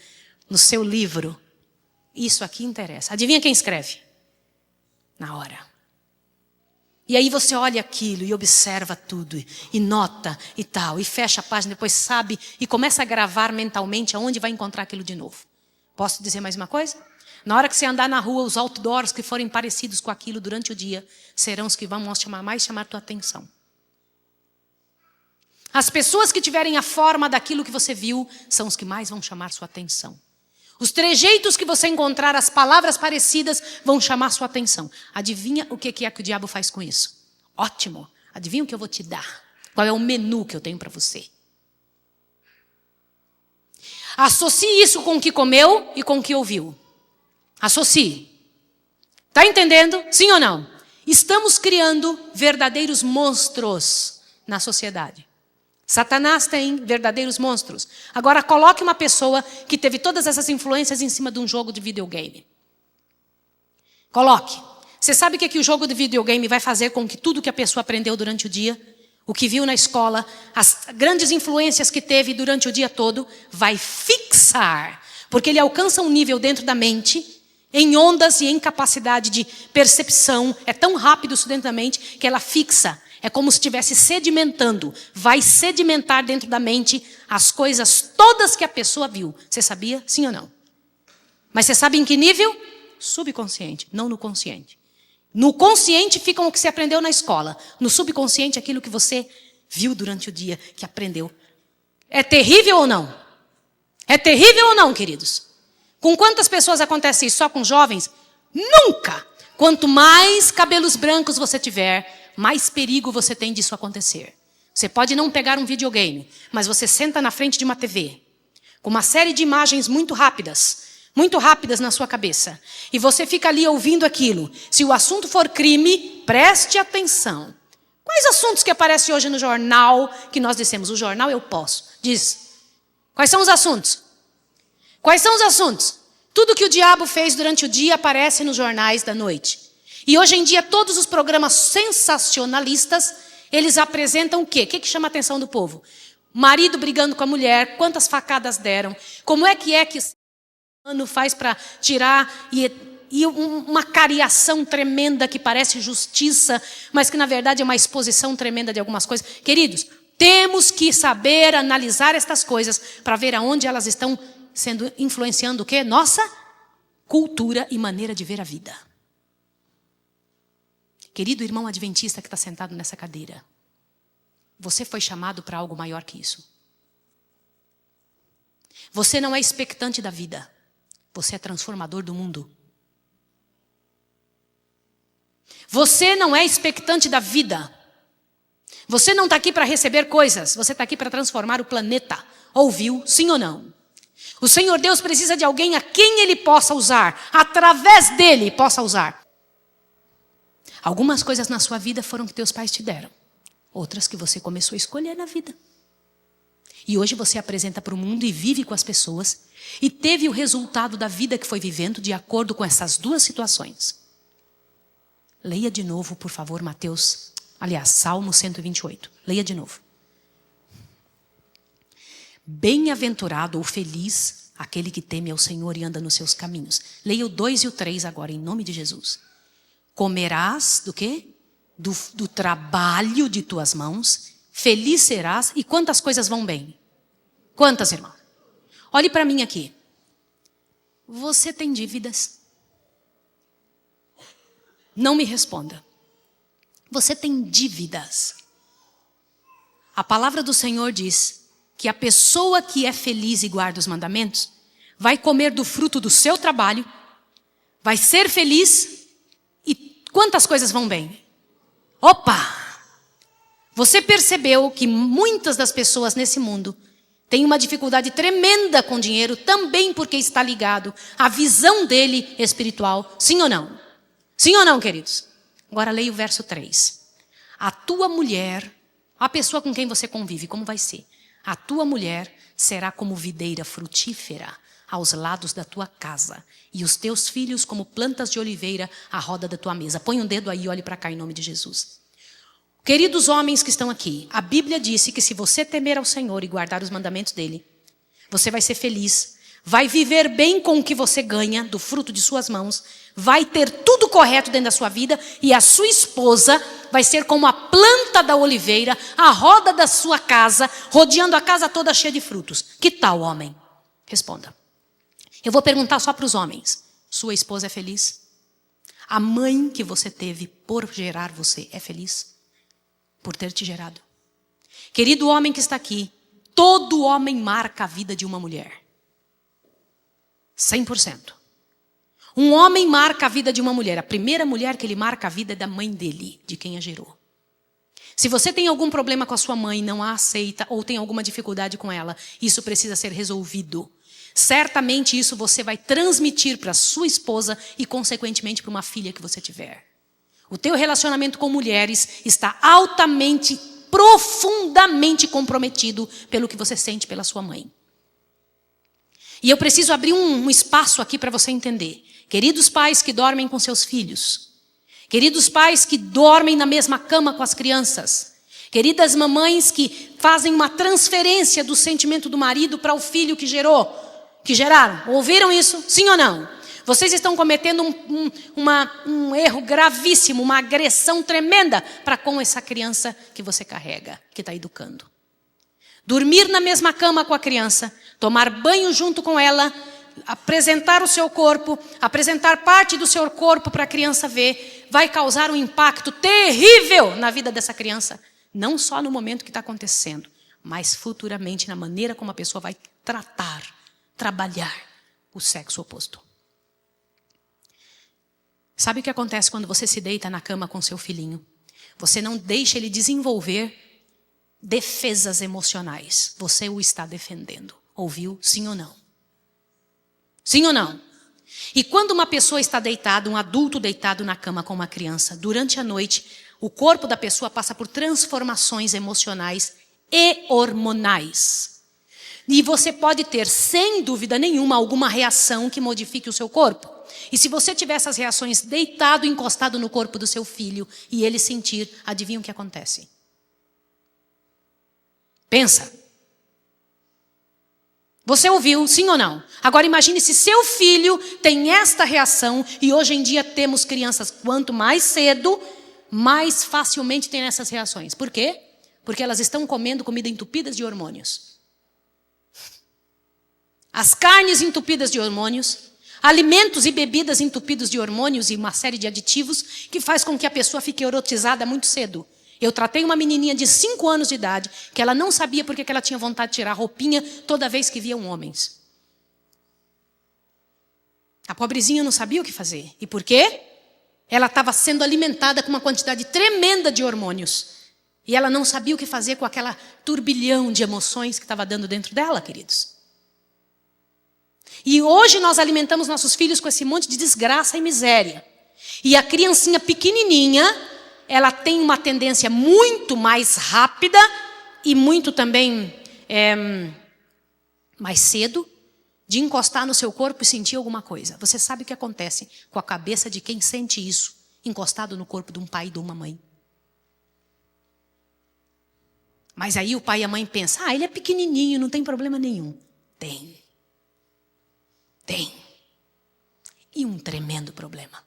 livro? Isso aqui interessa. Adivinha quem escreve? Na hora. E aí você olha aquilo e observa tudo, e nota e tal, e fecha a página, depois sabe, e começa a gravar mentalmente aonde vai encontrar aquilo de novo. Posso dizer mais uma coisa? Na hora que você andar na rua, os outdoors que forem parecidos com aquilo durante o dia, serão os que vão mais chamar tua atenção. As pessoas que tiverem a forma daquilo que você viu, são os que mais vão chamar sua atenção. Os trejeitos que você encontrar, as palavras parecidas, vão chamar sua atenção. Adivinha o que é que o diabo faz com isso? Ótimo. Adivinha o que eu vou te dar? Qual é o menu que eu tenho para você? Associe isso com o que comeu e com o que ouviu. Associe. Está entendendo? Sim ou não? Estamos criando verdadeiros monstros na sociedade. Satanás tem verdadeiros monstros. Agora coloque uma pessoa que teve todas essas influências em cima de um jogo de videogame. Coloque. Você sabe o que o jogo de videogame vai fazer com que tudo que a pessoa aprendeu durante o dia, o que viu na escola, as grandes influências que teve durante o dia todo, vai fixar. Porque ele alcança um nível dentro da mente, em ondas e em capacidade de percepção. É tão rápido isso dentro da mente que ela fixa. É como se estivesse sedimentando. Vai sedimentar dentro da mente as coisas todas que a pessoa viu. Você sabia? Sim ou não? Mas você sabe em que nível? Subconsciente, não no consciente. No consciente fica o que você aprendeu na escola. No subconsciente, aquilo que você viu durante o dia, que aprendeu. É terrível ou não? É terrível ou não, queridos? Com quantas pessoas acontece isso? Só com jovens? Nunca! Quanto mais cabelos brancos você tiver, mais perigo você tem disso acontecer. Você pode não pegar um videogame, mas você senta na frente de uma TV, com uma série de imagens muito rápidas na sua cabeça. E você fica ali ouvindo aquilo. Se o assunto for crime, preste atenção. Quais assuntos que aparecem hoje no jornal que nós dissemos? O jornal eu posso. Diz. Quais são os assuntos? Quais são os assuntos? Tudo que o diabo fez durante o dia aparece nos jornais da noite. E hoje em dia todos os programas sensacionalistas, eles apresentam o quê? O que chama a atenção do povo? Marido brigando com a mulher, quantas facadas deram, como é que o humano faz para tirar e uma cariação tremenda que parece justiça, mas que na verdade é uma exposição tremenda de algumas coisas. Queridos, temos que saber analisar estas coisas para ver aonde elas estão influenciando o quê? Nossa cultura e maneira de ver a vida. Querido irmão adventista que está sentado nessa cadeira, você foi chamado para algo maior que isso. Você não é expectante da vida, você é transformador do mundo. Você não é expectante da vida. Você não está aqui para receber coisas, você está aqui para transformar o planeta. Ouviu? Sim ou não? O Senhor Deus precisa de alguém a quem Ele possa usar, através dEle possa usar. Algumas coisas na sua vida foram que teus pais te deram, outras que você começou a escolher na vida. E hoje você apresenta para o mundo e vive com as pessoas e teve o resultado da vida que foi vivendo de acordo com essas duas situações. Leia de novo, por favor, Salmo 128. Leia de novo. Bem-aventurado ou feliz aquele que teme ao Senhor e anda nos seus caminhos. Leia o 2 e o 3 agora, em nome de Jesus. Comerás do quê? Do trabalho de tuas mãos, feliz serás. E quantas coisas vão bem? Quantas, irmão? Olhe para mim aqui. Você tem dívidas? Não me responda. Você tem dívidas. A palavra do Senhor diz que a pessoa que é feliz e guarda os mandamentos vai comer do fruto do seu trabalho, vai ser feliz e quantas coisas vão bem? Opa! Você percebeu que muitas das pessoas nesse mundo têm uma dificuldade tremenda com dinheiro também porque está ligado à visão dele espiritual. Sim ou não? Sim ou não, queridos? Agora leia o verso 3. A tua mulher, a pessoa com quem você convive, como vai ser? A tua mulher será como videira frutífera aos lados da tua casa, e os teus filhos como plantas de oliveira à roda da tua mesa. Põe um dedo aí e olhe para cá em nome de Jesus. Queridos homens que estão aqui, a Bíblia disse que se você temer ao Senhor e guardar os mandamentos dele, você vai ser feliz, vai viver bem com o que você ganha do fruto de suas mãos, vai ter tudo correto dentro da sua vida e a sua esposa vai ser como a planta da oliveira, a roda da sua casa, rodeando a casa toda cheia de frutos. Que tal, homem? Responda. Eu vou perguntar só para os homens. Sua esposa é feliz? A mãe que você teve por gerar você é feliz? Por ter te gerado? Querido homem que está aqui, todo homem marca a vida de uma mulher. 100%. Um homem marca a vida de uma mulher. A primeira mulher que ele marca a vida é da mãe dele, de quem a gerou. Se você tem algum problema com a sua mãe, não a aceita ou tem alguma dificuldade com ela, isso precisa ser resolvido. Certamente isso você vai transmitir para sua esposa e consequentemente para uma filha que você tiver. O teu relacionamento com mulheres está altamente, profundamente comprometido pelo que você sente pela sua mãe. E eu preciso abrir um espaço aqui para você entender. Queridos pais que dormem com seus filhos. Queridos pais que dormem na mesma cama com as crianças. Queridas mamães que fazem uma transferência do sentimento do marido para o filho que geraram. Ouviram isso? Sim ou não? Vocês estão cometendo um erro gravíssimo, uma agressão tremenda para com essa criança que você carrega, que está educando. Dormir na mesma cama com a criança, tomar banho junto com ela, apresentar o seu corpo, apresentar parte do seu corpo para a criança ver, vai causar um impacto terrível na vida dessa criança. Não só no momento que está acontecendo, mas futuramente na maneira como a pessoa vai trabalhar o sexo oposto. Sabe o que acontece quando você se deita na cama com seu filhinho? Você não deixa ele desenvolver defesas emocionais. Você o está defendendo. Ouviu? Sim ou não? Sim ou não? E quando uma pessoa está deitada, um adulto deitado na cama com uma criança, durante a noite, o corpo da pessoa passa por transformações emocionais e hormonais. E você pode ter, sem dúvida nenhuma, alguma reação que modifique o seu corpo. E se você tiver essas reações deitado, encostado no corpo do seu filho, e ele sentir, adivinha o que acontece? Pensa. Você ouviu, sim ou não? Agora imagine se seu filho tem esta reação, e hoje em dia temos crianças, quanto mais cedo, mais facilmente tem essas reações. Por quê? Porque elas estão comendo comida entupidas de hormônios. As carnes entupidas de hormônios, alimentos e bebidas entupidos de hormônios e uma série de aditivos que faz com que a pessoa fique erotizada muito cedo. Eu tratei uma menininha de 5 anos de idade que ela não sabia porque que ela tinha vontade de tirar a roupinha toda vez que viam homens. A pobrezinha não sabia o que fazer. E por quê? Ela estava sendo alimentada com uma quantidade tremenda de hormônios. E ela não sabia o que fazer com aquela turbilhão de emoções que estava dando dentro dela, queridos. E hoje nós alimentamos nossos filhos com esse monte de desgraça e miséria. E a criancinha pequenininha, ela tem uma tendência muito mais rápida e muito também mais cedo de encostar no seu corpo e sentir alguma coisa. Você sabe o que acontece com a cabeça de quem sente isso encostado no corpo de um pai e de uma mãe? Mas aí o pai e a mãe pensam, ele é pequenininho, não tem problema nenhum. Tem. E um tremendo problema.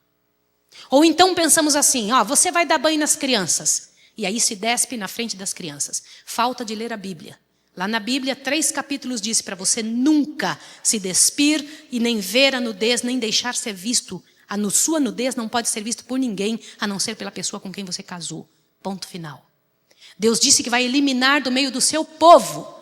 Ou então pensamos assim, você vai dar banho nas crianças. E aí se despe na frente das crianças. Falta de ler a Bíblia. Lá na Bíblia, 3 capítulos diz para você nunca se despir e nem ver a nudez, nem deixar ser visto. A sua nudez não pode ser vista por ninguém, a não ser pela pessoa com quem você casou. Ponto final. Deus disse que vai eliminar do meio do seu povo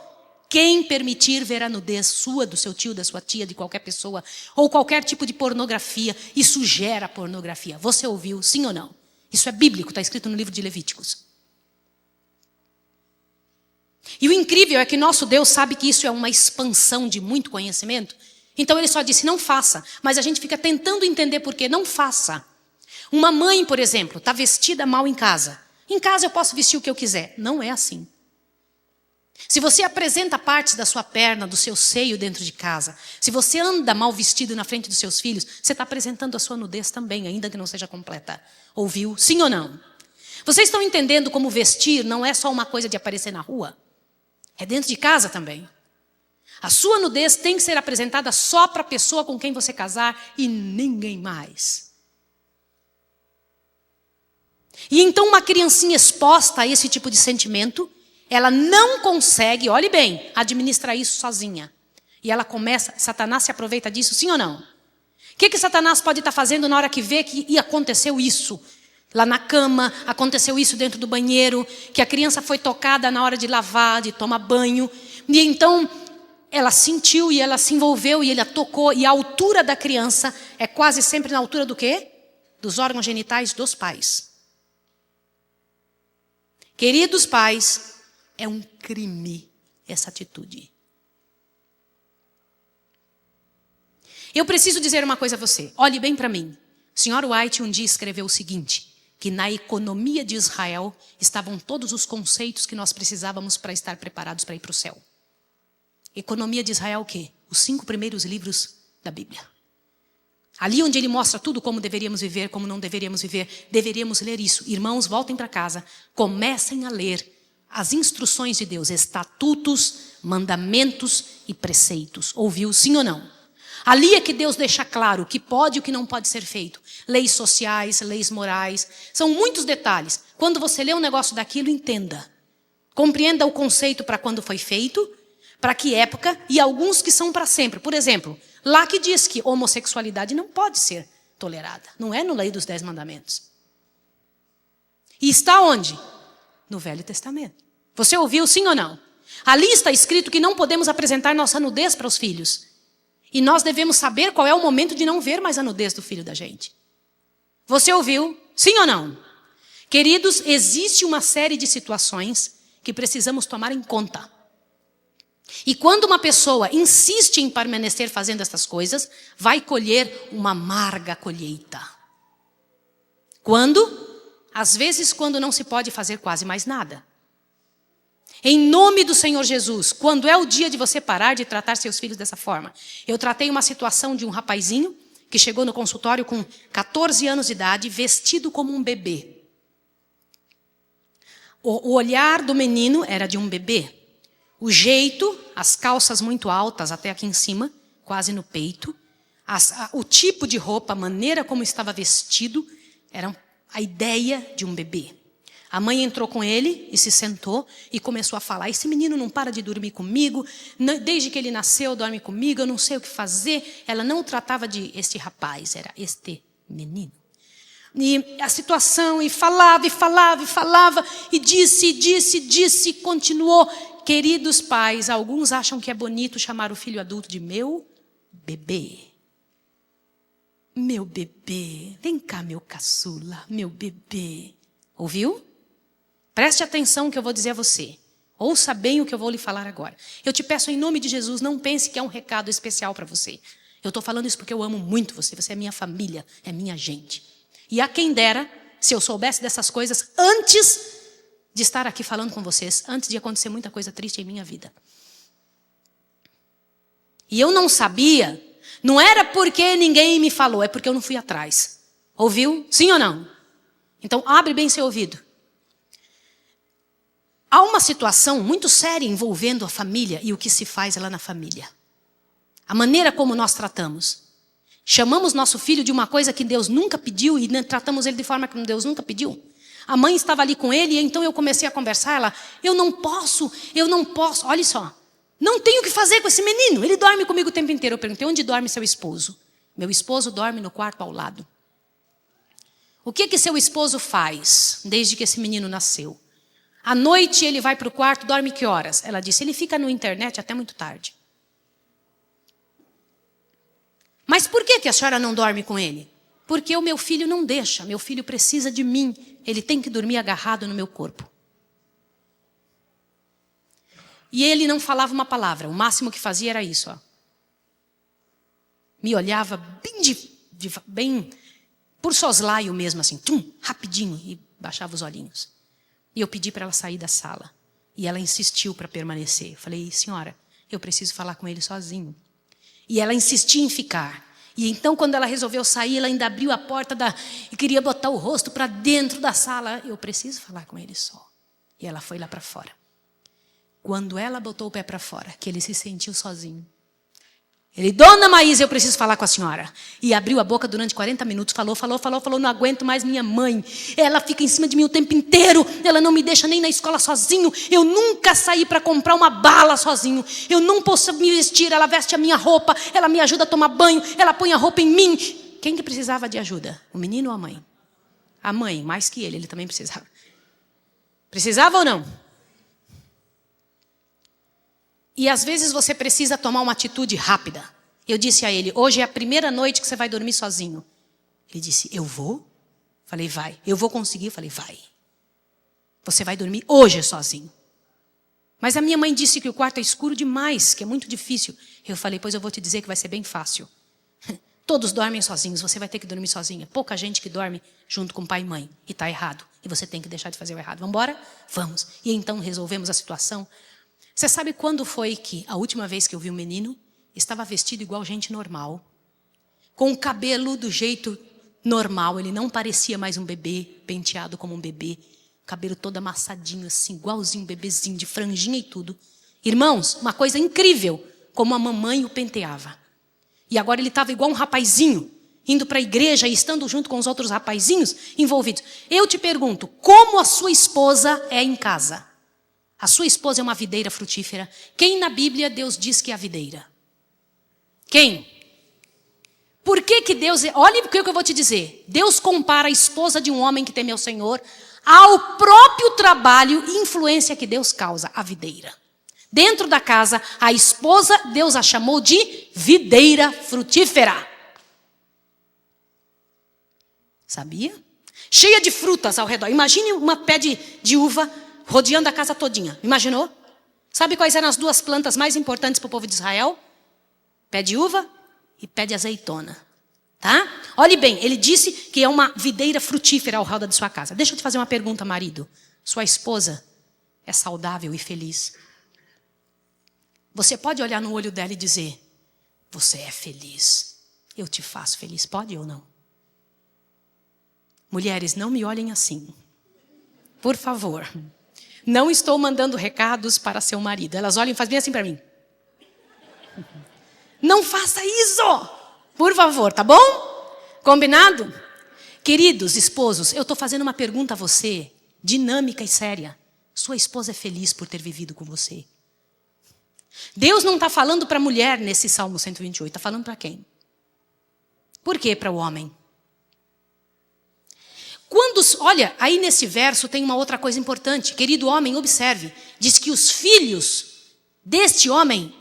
quem permitir ver a nudez sua, do seu tio, da sua tia, de qualquer pessoa, ou qualquer tipo de pornografia. Isso gera pornografia. Você ouviu, sim ou não? Isso é bíblico, está escrito no livro de Levíticos. E o incrível é que nosso Deus sabe que isso é uma expansão de muito conhecimento. Então ele só disse, não faça. Mas a gente fica tentando entender por quê. Não faça. Uma mãe, por exemplo, está vestida mal em casa. Em casa eu posso vestir o que eu quiser. Não é assim. Se você apresenta partes da sua perna, do seu seio dentro de casa, se você anda mal vestido na frente dos seus filhos, você está apresentando a sua nudez também, ainda que não seja completa. Ouviu? Sim ou não? Vocês estão entendendo como vestir não é só uma coisa de aparecer na rua? É dentro de casa também. A sua nudez tem que ser apresentada só para a pessoa com quem você casar e ninguém mais. E então uma criancinha exposta a esse tipo de sentimento, ela não consegue, olhe bem, administrar isso sozinha. E ela começa, Satanás se aproveita disso, sim ou não? O que Satanás pode estar fazendo na hora que vê que aconteceu isso? Lá na cama, aconteceu isso dentro do banheiro, que a criança foi tocada na hora de lavar, de tomar banho. E então ela sentiu e ela se envolveu e ele a tocou. E a altura da criança é quase sempre na altura do quê? Dos órgãos genitais dos pais. Queridos pais, é um crime essa atitude. Eu preciso dizer uma coisa a você. Olhe bem para mim. O Sr. White um dia escreveu o seguinte, que na economia de Israel estavam todos os conceitos que nós precisávamos para estar preparados para ir para o céu. Economia de Israel o quê? Os 5 primeiros livros da Bíblia. Ali onde ele mostra tudo como deveríamos viver, como não deveríamos viver, deveríamos ler isso. Irmãos, voltem para casa, comecem a ler as instruções de Deus, estatutos, mandamentos e preceitos. Ouviu, sim ou não? Ali é que Deus deixa claro o que pode e o que não pode ser feito. Leis sociais, leis morais, são muitos detalhes. Quando você lê um negócio daquilo, entenda. Compreenda o conceito para quando foi feito, para que época e alguns que são para sempre. Por exemplo, lá que diz que homossexualidade não pode ser tolerada. Não é no Lei dos 10 Mandamentos. E está onde? No Velho Testamento. Você ouviu, sim ou não? Ali está escrito que não podemos apresentar nossa nudez para os filhos. E nós devemos saber qual é o momento de não ver mais a nudez do filho da gente. Você ouviu, sim ou não? Queridos, existe uma série de situações que precisamos tomar em conta. E quando uma pessoa insiste em permanecer fazendo essas coisas, vai colher uma amarga colheita. Quando? Às vezes quando não se pode fazer quase mais nada. Em nome do Senhor Jesus, quando é o dia de você parar de tratar seus filhos dessa forma? Eu tratei uma situação de um rapazinho que chegou no consultório com 14 anos de idade, vestido como um bebê. O olhar do menino era de um bebê. O jeito, as calças muito altas até aqui em cima, quase no peito. O tipo de roupa, a maneira como estava vestido, era a ideia de um bebê. A mãe entrou com ele e se sentou e começou a falar: esse menino não para de dormir comigo, desde que ele nasceu dorme comigo, eu não sei o que fazer. Ela não tratava de este rapaz, era este menino. E a situação, e falava, e disse, continuou. Queridos pais, alguns acham que é bonito chamar o filho adulto de meu bebê. Meu bebê, vem cá meu caçula, meu bebê. Ouviu? Preste atenção no que eu vou dizer a você. Ouça bem o que eu vou lhe falar agora. Eu te peço em nome de Jesus, não pense que é um recado especial para você. Eu estou falando isso porque eu amo muito você. Você é minha família, é minha gente. E a quem dera, se eu soubesse dessas coisas antes de estar aqui falando com vocês, antes de acontecer muita coisa triste em minha vida. E eu não sabia, não era porque ninguém me falou, é porque eu não fui atrás. Ouviu? Sim ou não? Então abre bem seu ouvido. Há uma situação muito séria envolvendo a família e o que se faz lá na família. A maneira como nós tratamos. Chamamos nosso filho de uma coisa que Deus nunca pediu e tratamos ele de forma que Deus nunca pediu. A mãe estava ali com ele e então eu comecei a conversar. Ela, eu não posso. Olha só, não tenho o que fazer com esse menino. Ele dorme comigo o tempo inteiro. Eu perguntei, onde dorme seu esposo? Meu esposo dorme no quarto ao lado. O que seu esposo faz desde que esse menino nasceu? À noite ele vai para o quarto, dorme que horas? Ela disse, ele fica na internet até muito tarde. Mas por que a senhora não dorme com ele? Porque o meu filho não deixa, meu filho precisa de mim. Ele tem que dormir agarrado no meu corpo. E ele não falava uma palavra, o máximo que fazia era isso. Ó. Me olhava bem por soslaio mesmo, assim, rapidinho, e baixava os olhinhos. E eu pedi para ela sair da sala. E ela insistiu para permanecer. Eu falei, senhora, eu preciso falar com ele sozinho. E ela insistia em ficar. E então, quando ela resolveu sair, ela ainda abriu a porta e queria botar o rosto para dentro da sala. Eu preciso falar com ele só. E ela foi lá para fora. Quando ela botou o pé para fora, que ele se sentiu sozinho. Ele, dona Maísa, eu preciso falar com a senhora. E abriu a boca durante 40 minutos, falou, não aguento mais minha mãe. Ela fica em cima de mim o tempo inteiro, ela não me deixa nem na escola sozinho. Eu nunca saí para comprar uma bala sozinho. Eu não posso me vestir, ela veste a minha roupa, ela me ajuda a tomar banho, ela põe a roupa em mim. Quem que precisava de ajuda? O menino ou a mãe? A mãe, mais que ele também precisava. Precisava ou não? E às vezes você precisa tomar uma atitude rápida. Eu disse a ele, hoje é a primeira noite que você vai dormir sozinho. Ele disse, eu vou? Falei, vai. Eu vou conseguir? Falei, vai. Você vai dormir hoje sozinho. Mas a minha mãe disse que o quarto é escuro demais, que é muito difícil. Eu falei, pois eu vou te dizer que vai ser bem fácil. Todos dormem sozinhos, você vai ter que dormir sozinha. Pouca gente que dorme junto com pai e mãe. E está errado. E você tem que deixar de fazer o errado. Vamos embora? Vamos. E então resolvemos a situação. Você sabe quando foi que a última vez que eu vi um menino estava vestido igual gente normal, com o cabelo do jeito normal, ele não parecia mais um bebê, penteado como um bebê, cabelo todo amassadinho assim, igualzinho um bebezinho, de franjinha e tudo. Irmãos, uma coisa incrível, como a mamãe o penteava. E agora ele estava igual um rapazinho, indo para a igreja e estando junto com os outros rapazinhos envolvidos. Eu te pergunto, como a sua esposa é em casa? A sua esposa é uma videira frutífera. Quem na Bíblia Deus diz que é a videira? Quem? Por que Deus... Olha o que eu vou te dizer. Deus compara a esposa de um homem que teme ao Senhor ao próprio trabalho e influência que Deus causa, a videira. Dentro da casa, a esposa, Deus a chamou de videira frutífera. Sabia? Cheia de frutas ao redor. Imagine uma pé de uva rodeando a casa todinha. Imaginou? Sabe quais eram as duas plantas mais importantes para o povo de Israel? Pé de uva e pé de azeitona. Tá? Olhe bem, ele disse que é uma videira frutífera ao redor de sua casa. Deixa eu te fazer uma pergunta, marido. Sua esposa é saudável e feliz. Você pode olhar no olho dela e dizer: você é feliz, eu te faço feliz. Pode ou não? Mulheres, não me olhem assim. Por favor. Não estou mandando recados para seu marido. Elas olham e fazem bem assim para mim. Não faça isso! Por favor, tá bom? Combinado? Queridos esposos, eu estou fazendo uma pergunta a você, dinâmica e séria. Sua esposa é feliz por ter vivido com você? Deus não está falando para a mulher nesse Salmo 128. Está falando para quem? Por que para o homem? Olha, aí nesse verso tem uma outra coisa importante. Querido homem, observe. Diz que os filhos deste homem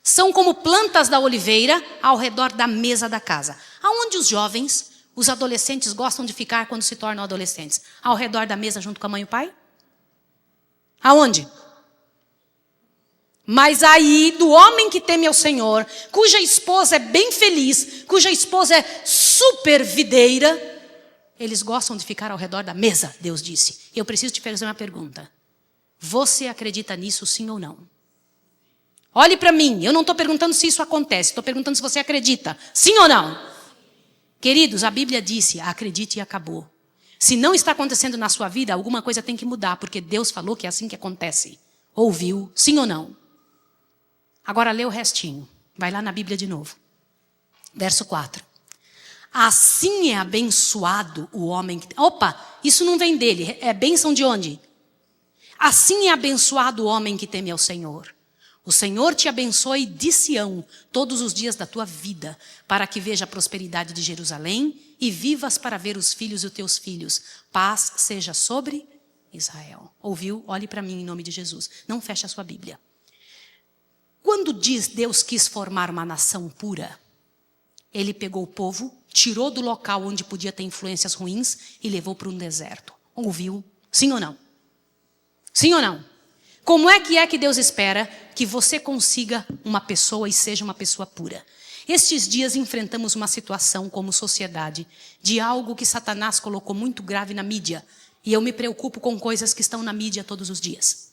são como plantas da oliveira ao redor da mesa da casa. Aonde os jovens, os adolescentes gostam de ficar quando se tornam adolescentes? Ao redor da mesa junto com a mãe e o pai? Aonde? Mas aí, do homem que teme ao Senhor, cuja esposa é bem feliz, cuja esposa é super videira, eles gostam de ficar ao redor da mesa, Deus disse. Eu preciso te fazer uma pergunta. Você acredita nisso, sim ou não? Olhe para mim, eu não estou perguntando se isso acontece, estou perguntando se você acredita, sim ou não? Queridos, a Bíblia disse, acredite e acabou. Se não está acontecendo na sua vida, alguma coisa tem que mudar, porque Deus falou que é assim que acontece. Ouviu, sim ou não? Agora lê o restinho. Vai lá na Bíblia de novo. Verso 4. Assim é abençoado o homem que... Opa, isso não vem dele. É bênção de onde? Assim é abençoado o homem que teme ao Senhor. O Senhor te abençoe de Sião todos os dias da tua vida, para que veja a prosperidade de Jerusalém e vivas para ver os filhos dos teus filhos. Paz seja sobre Israel. Ouviu? Olhe para mim em nome de Jesus. Não feche a sua Bíblia. Quando diz Deus quis formar uma nação pura, Ele pegou o povo, tirou do local onde podia ter influências ruins e levou para um deserto. Ouviu? Sim ou não? Sim ou não? Como é que Deus espera que você consiga uma pessoa e seja uma pessoa pura? Estes dias enfrentamos uma situação como sociedade de algo que Satanás colocou muito grave na mídia. E eu me preocupo com coisas que estão na mídia todos os dias.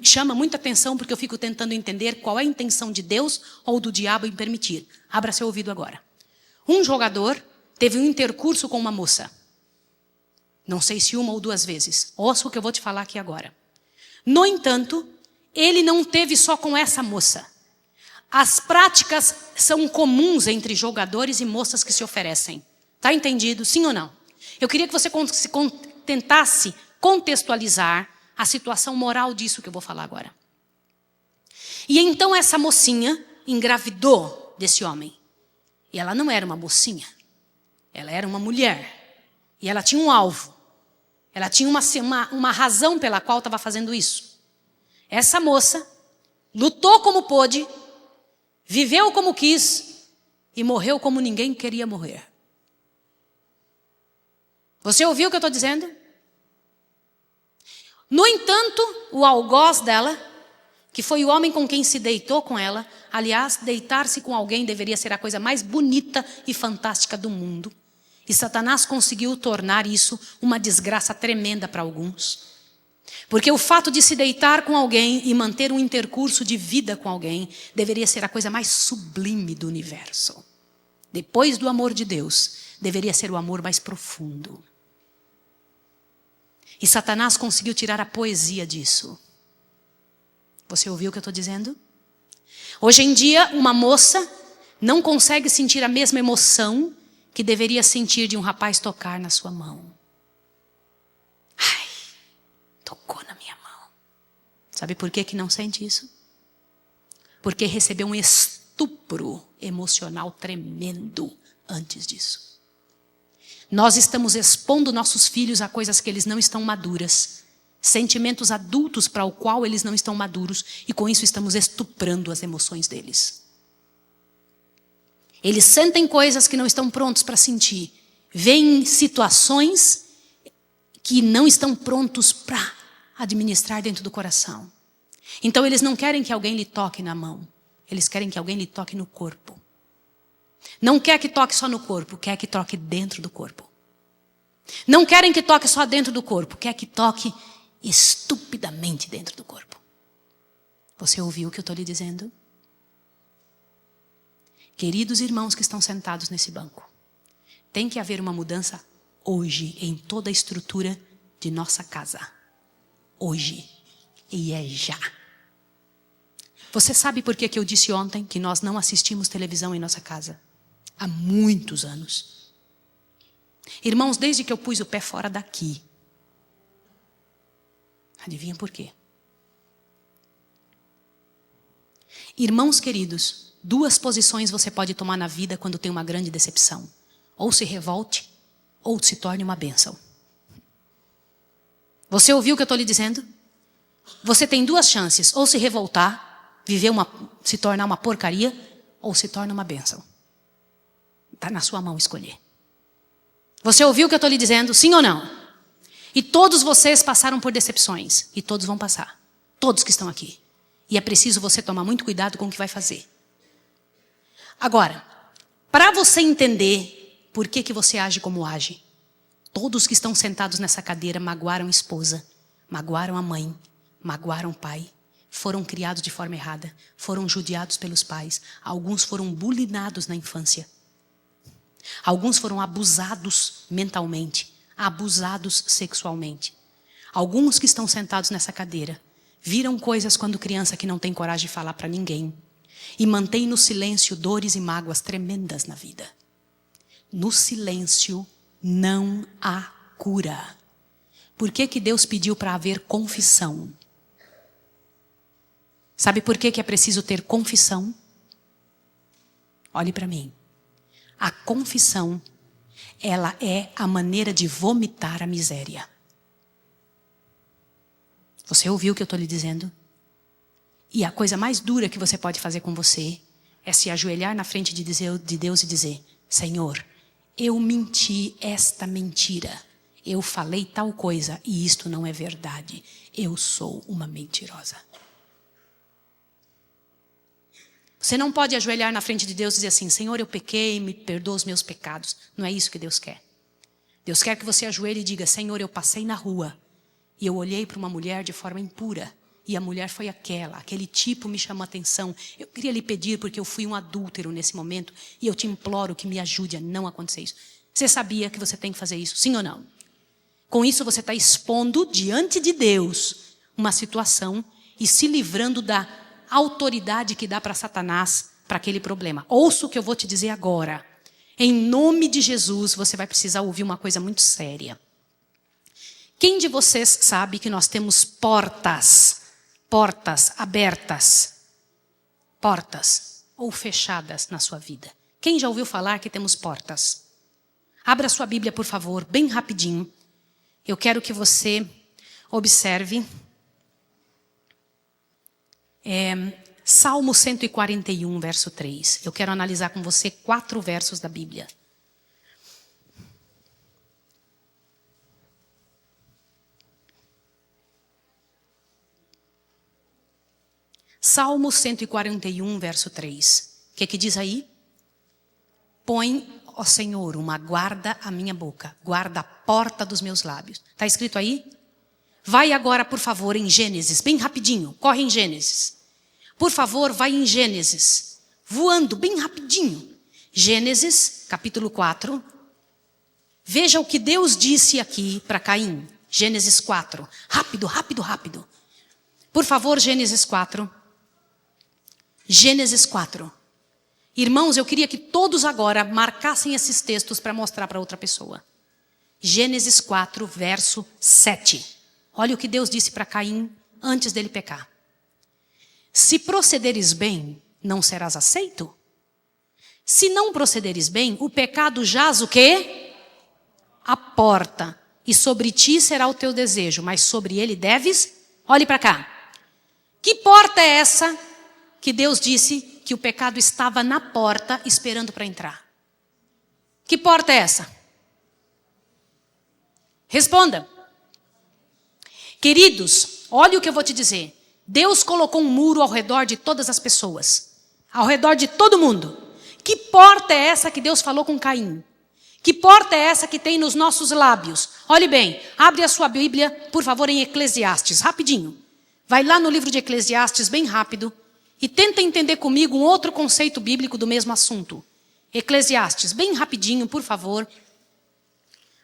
Chama muita atenção porque eu fico tentando entender qual é a intenção de Deus ou do diabo em permitir. Abra seu ouvido agora. Um jogador teve um intercurso com uma moça. Não sei se uma ou duas vezes. Ouça o que eu vou te falar aqui agora. No entanto, ele não teve só com essa moça. As práticas são comuns entre jogadores e moças que se oferecem. Está entendido? Sim ou não? Eu queria que você tentasse contextualizar a situação moral disso que eu vou falar agora. E então essa mocinha engravidou desse homem. E ela não era uma mocinha. Ela era uma mulher. E ela tinha um alvo. Ela tinha uma razão pela qual estava fazendo isso. Essa moça lutou como pôde, viveu como quis e morreu como ninguém queria morrer. Você ouviu o que eu estou dizendo? No entanto, o algoz dela, que foi o homem com quem se deitou com ela, aliás, deitar-se com alguém deveria ser a coisa mais bonita e fantástica do mundo. E Satanás conseguiu tornar isso uma desgraça tremenda para alguns. Porque o fato de se deitar com alguém e manter um intercurso de vida com alguém deveria ser a coisa mais sublime do universo. Depois do amor de Deus, deveria ser o amor mais profundo. E Satanás conseguiu tirar a poesia disso. Você ouviu o que eu estou dizendo? Hoje em dia, uma moça não consegue sentir a mesma emoção que deveria sentir de um rapaz tocar na sua mão. Ai, tocou na minha mão. Sabe por que não sente isso? Porque recebeu um estupro emocional tremendo antes disso. Nós estamos expondo nossos filhos a coisas que eles não estão maduras. Sentimentos adultos para o qual eles não estão maduros. E com isso estamos estuprando as emoções deles. Eles sentem coisas que não estão prontos para sentir. Veem situações que não estão prontos para administrar dentro do coração. Então eles não querem que alguém lhe toque na mão. Eles querem que alguém lhe toque no corpo. Não quer que toque só no corpo, quer que toque dentro do corpo. Não querem que toque só dentro do corpo, quer que toque estupidamente dentro do corpo. Você ouviu o que eu estou lhe dizendo? Queridos irmãos que estão sentados nesse banco, tem que haver uma mudança hoje em toda a estrutura de nossa casa. Hoje. E é já. Você sabe por que eu disse ontem que nós não assistimos televisão em nossa casa? Há muitos anos. Irmãos, desde que eu pus o pé fora daqui. Adivinha por quê? Irmãos queridos, 2 posições você pode tomar na vida quando tem uma grande decepção. Ou se revolte, ou se torne uma bênção. Você ouviu o que eu estou lhe dizendo? Você tem 2 chances, ou se revoltar, se tornar uma porcaria, ou se torna uma bênção. Está na sua mão escolher. Você ouviu o que eu estou lhe dizendo? Sim ou não? E todos vocês passaram por decepções. E todos vão passar. Todos que estão aqui. E é preciso você tomar muito cuidado com o que vai fazer. Agora, para você entender por que você age como age, todos que estão sentados nessa cadeira magoaram a esposa, magoaram a mãe, magoaram o pai, foram criados de forma errada, foram judiados pelos pais, alguns foram bulinados na infância, alguns foram abusados mentalmente, abusados sexualmente. Alguns que estão sentados nessa cadeira viram coisas quando criança que não tem coragem de falar para ninguém e mantém no silêncio dores e mágoas tremendas na vida. No silêncio não há cura. Por que Deus pediu para haver confissão? Sabe por que é preciso ter confissão? Olhe para mim. A confissão, ela é a maneira de vomitar a miséria. Você ouviu o que eu estou lhe dizendo? E a coisa mais dura que você pode fazer com você é se ajoelhar na frente de Deus e dizer: Senhor, eu menti esta mentira. Eu falei tal coisa e isto não é verdade. Eu sou uma mentirosa. Você não pode ajoelhar na frente de Deus e dizer assim: Senhor, eu pequei, me perdoa os meus pecados. Não é isso que Deus quer. Deus quer que você ajoelhe e diga: Senhor, eu passei na rua e eu olhei para uma mulher de forma impura. E a mulher foi aquele tipo me chamou a atenção. Eu queria lhe pedir porque eu fui um adúltero nesse momento. E eu te imploro que me ajude a não acontecer isso. Você sabia que você tem que fazer isso? Sim ou não? Com isso você está expondo diante de Deus uma situação e se livrando da autoridade que dá para Satanás para aquele problema. Ouça o que eu vou te dizer agora. Em nome de Jesus, você vai precisar ouvir uma coisa muito séria. Quem de vocês sabe que nós temos portas abertas, portas ou fechadas na sua vida? Quem já ouviu falar que temos portas? Abra sua Bíblia, por favor, bem rapidinho. Eu quero que você observe Salmo 141, verso 3. Eu quero analisar com você 4 versos da Bíblia. Salmo 141, verso 3. O que diz aí? Põe, ó Senhor, uma guarda à minha boca, guarda a porta dos meus lábios. Está escrito aí? Vai agora, por favor, em Gênesis, bem rapidinho, corre em Gênesis. Por favor, vai em Gênesis, voando bem rapidinho. Gênesis, capítulo 4. Veja o que Deus disse aqui para Caim. Gênesis 4. Rápido, rápido, rápido. Por favor, Gênesis 4. Gênesis 4. Irmãos, eu queria que todos agora marcassem esses textos para mostrar para outra pessoa. Gênesis 4, verso 7. Olha o que Deus disse para Caim antes dele pecar. Se procederes bem, não serás aceito? Se não procederes bem, o pecado jaz o quê? A porta. E sobre ti será o teu desejo, mas sobre ele deves... Olhe para cá. Que porta é essa que Deus disse que o pecado estava na porta esperando para entrar? Que porta é essa? Responda. Queridos, olha o que eu vou te dizer. Deus colocou um muro ao redor de todas as pessoas. Ao redor de todo mundo. Que porta é essa que Deus falou com Caim? Que porta é essa que tem nos nossos lábios? Olhe bem, abre a sua Bíblia, por favor, em Eclesiastes, rapidinho. Vai lá no livro de Eclesiastes, bem rápido, e tenta entender comigo um outro conceito bíblico do mesmo assunto. Eclesiastes, bem rapidinho, por favor,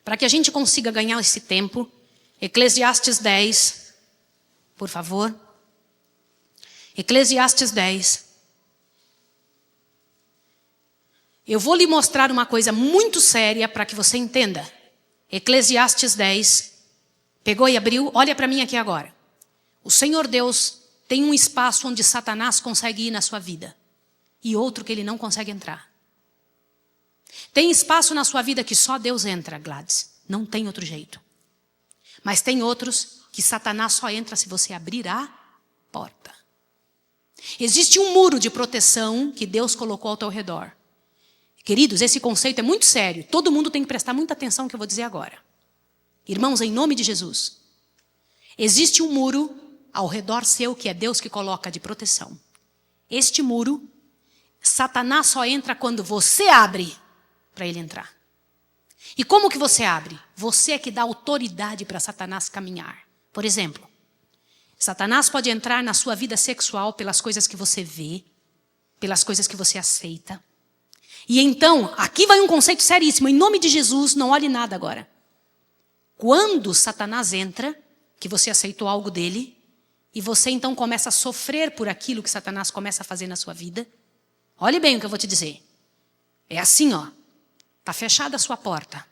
para que a gente consiga ganhar esse tempo. Eclesiastes 10, por favor. Eclesiastes 10. Eu vou lhe mostrar uma coisa muito séria para que você entenda. Eclesiastes 10. Pegou e abriu? Olha para mim aqui agora. O Senhor Deus tem um espaço onde Satanás consegue ir na sua vida. E outro que ele não consegue entrar. Tem espaço na sua vida que só Deus entra, Gladys. Não tem outro jeito. Mas tem outros que Satanás só entra se você abrir a porta. Existe um muro de proteção que Deus colocou ao teu redor. Queridos, esse conceito é muito sério. Todo mundo tem que prestar muita atenção no que eu vou dizer agora. Irmãos, em nome de Jesus. Existe um muro ao redor seu que é Deus que coloca de proteção. Este muro, Satanás só entra quando você abre para ele entrar. E como que você abre? Você é que dá autoridade para Satanás caminhar. Por exemplo, Satanás pode entrar na sua vida sexual pelas coisas que você vê, pelas coisas que você aceita. E então, aqui vai um conceito seríssimo. Em nome de Jesus, não olhe nada agora. Quando Satanás entra, que você aceitou algo dele, e você então começa a sofrer por aquilo que Satanás começa a fazer na sua vida. Olhe bem o que eu vou te dizer. É assim, ó. Está fechada a sua porta.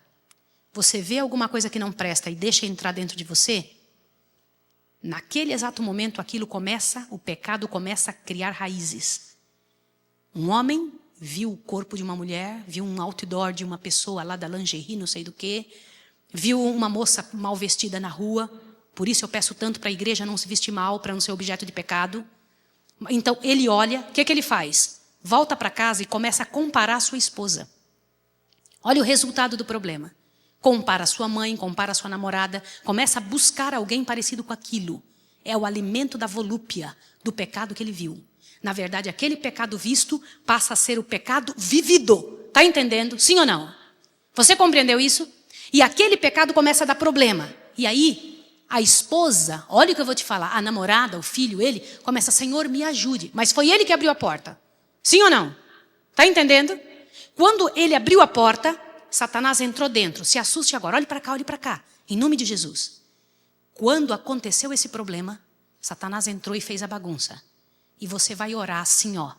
Você vê alguma coisa que não presta e deixa entrar dentro de você. Naquele exato momento, o pecado começa a criar raízes. Um homem viu o corpo de uma mulher, viu um outdoor de uma pessoa lá da lingerie, não sei do que, viu uma moça mal vestida na rua, por isso eu peço tanto para a igreja não se vestir mal, para não ser objeto de pecado. Então ele olha, o que ele faz? Volta para casa e começa a comparar a sua esposa. Olha o resultado do problema. Compara sua mãe, compara sua namorada, começa a buscar alguém parecido com aquilo. É o alimento da volúpia, do pecado que ele viu. Na verdade, aquele pecado visto passa a ser o pecado vivido. Está entendendo? Sim ou não? Você compreendeu isso? E aquele pecado começa a dar problema. E aí, a esposa, olha o que eu vou te falar, a namorada, o filho, ele, começa, Senhor, me ajude. Mas foi ele que abriu a porta. Sim ou não? Está entendendo? Quando ele abriu a porta, Satanás entrou dentro. Se assuste agora, olhe para cá, em nome de Jesus. Quando aconteceu esse problema, Satanás entrou e fez a bagunça. E você vai orar assim, ó.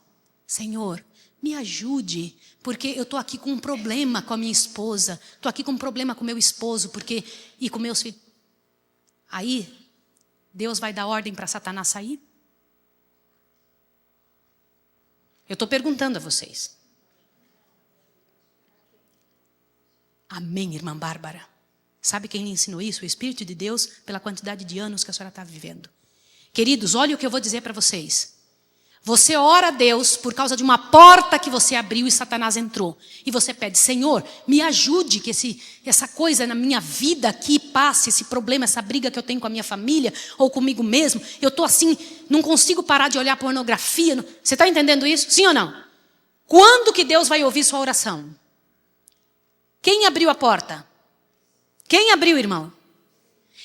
Senhor, me ajude, porque eu estou aqui com um problema com a minha esposa. Estou aqui com um problema com meu esposo, e com meus filhos. Aí, Deus vai dar ordem para Satanás sair? Eu estou perguntando a vocês. Amém, irmã Bárbara. Sabe quem lhe ensinou isso? O Espírito de Deus, pela quantidade de anos que a senhora está vivendo. Queridos, olha o que eu vou dizer para vocês. Você ora a Deus por causa de uma porta que você abriu e Satanás entrou. E você pede, Senhor, me ajude que essa coisa na minha vida aqui passe, esse problema, essa briga que eu tenho com a minha família ou comigo mesmo. Eu estou assim, não consigo parar de olhar pornografia. Você está entendendo isso? Sim ou não? Quando que Deus vai ouvir sua oração? Quem abriu a porta? Quem abriu, irmão?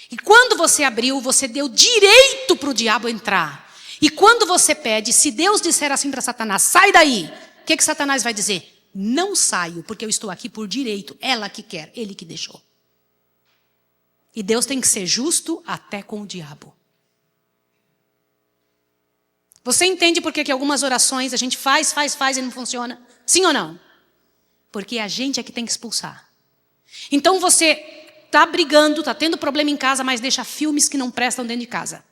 E quando você abriu, você deu direito para o diabo entrar. E quando você pede, se Deus disser assim para Satanás, sai daí, o que Satanás vai dizer? Não saio, porque eu estou aqui por direito. Ela que quer, ele que deixou. E Deus tem que ser justo até com o diabo. Você entende por que algumas orações a gente faz e não funciona? Sim ou não? Porque a gente é que tem que expulsar. Então você está brigando, está tendo problema em casa, mas deixa filmes que não prestam dentro de casa.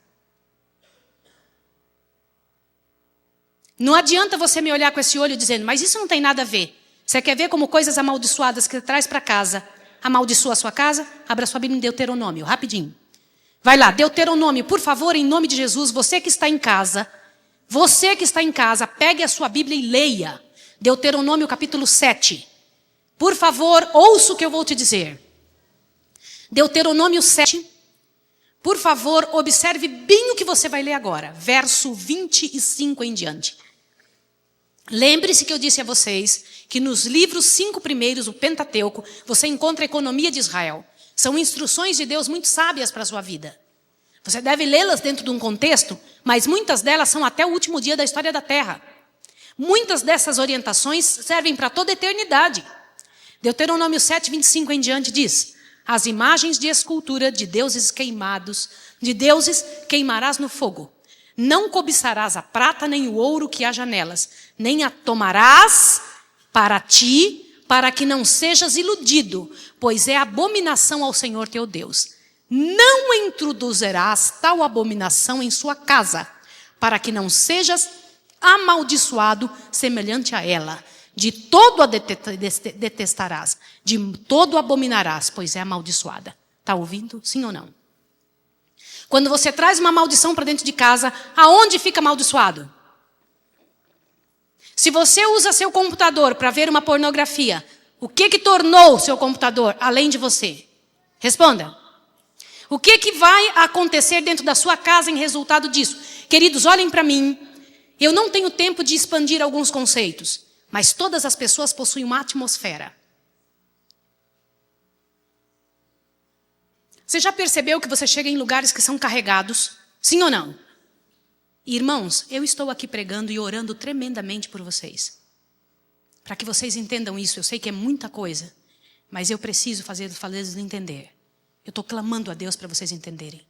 Não adianta você me olhar com esse olho dizendo, mas isso não tem nada a ver. Você quer ver como coisas amaldiçoadas que você traz para casa amaldiçoa a sua casa? Abra sua Bíblia em Deuteronômio, rapidinho. Vai lá, Deuteronômio, por favor, em nome de Jesus, você que está em casa, pegue a sua Bíblia e leia. Deuteronômio capítulo 7. Por favor, ouça o que eu vou te dizer. Deuteronômio 7. Por favor, observe bem o que você vai ler agora. Verso 25 em diante. Lembre-se que eu disse a vocês que nos livros 5 primeiros, o Pentateuco, você encontra a economia de Israel. São instruções de Deus muito sábias para a sua vida. Você deve lê-las dentro de um contexto, mas muitas delas são até o último dia da história da Terra. Muitas dessas orientações servem para toda a eternidade. Deuteronômio 7, 25 em diante diz: as imagens de escultura de deuses queimados, de deuses queimarás no fogo. Não cobiçarás a prata nem o ouro que há nelas, nem a tomarás para ti, para que não sejas iludido, pois é abominação ao Senhor teu Deus. Não introduzirás tal abominação em sua casa, para que não sejas amaldiçoado semelhante a ela. De todo a detestarás, de todo abominarás, pois é amaldiçoada. Está ouvindo? Sim ou não? Quando você traz uma maldição para dentro de casa, aonde fica amaldiçoado? Se você usa seu computador para ver uma pornografia, o que tornou seu computador além de você? Responda. O que vai acontecer dentro da sua casa em resultado disso? Queridos, olhem para mim. Eu não tenho tempo de expandir alguns conceitos, mas todas as pessoas possuem uma atmosfera. Você já percebeu que você chega em lugares que são carregados? Sim ou não? Irmãos, eu estou aqui pregando e orando tremendamente por vocês. Para que vocês entendam isso, eu sei que é muita coisa, mas eu preciso fazê-los entender. Eu estou clamando a Deus para vocês entenderem.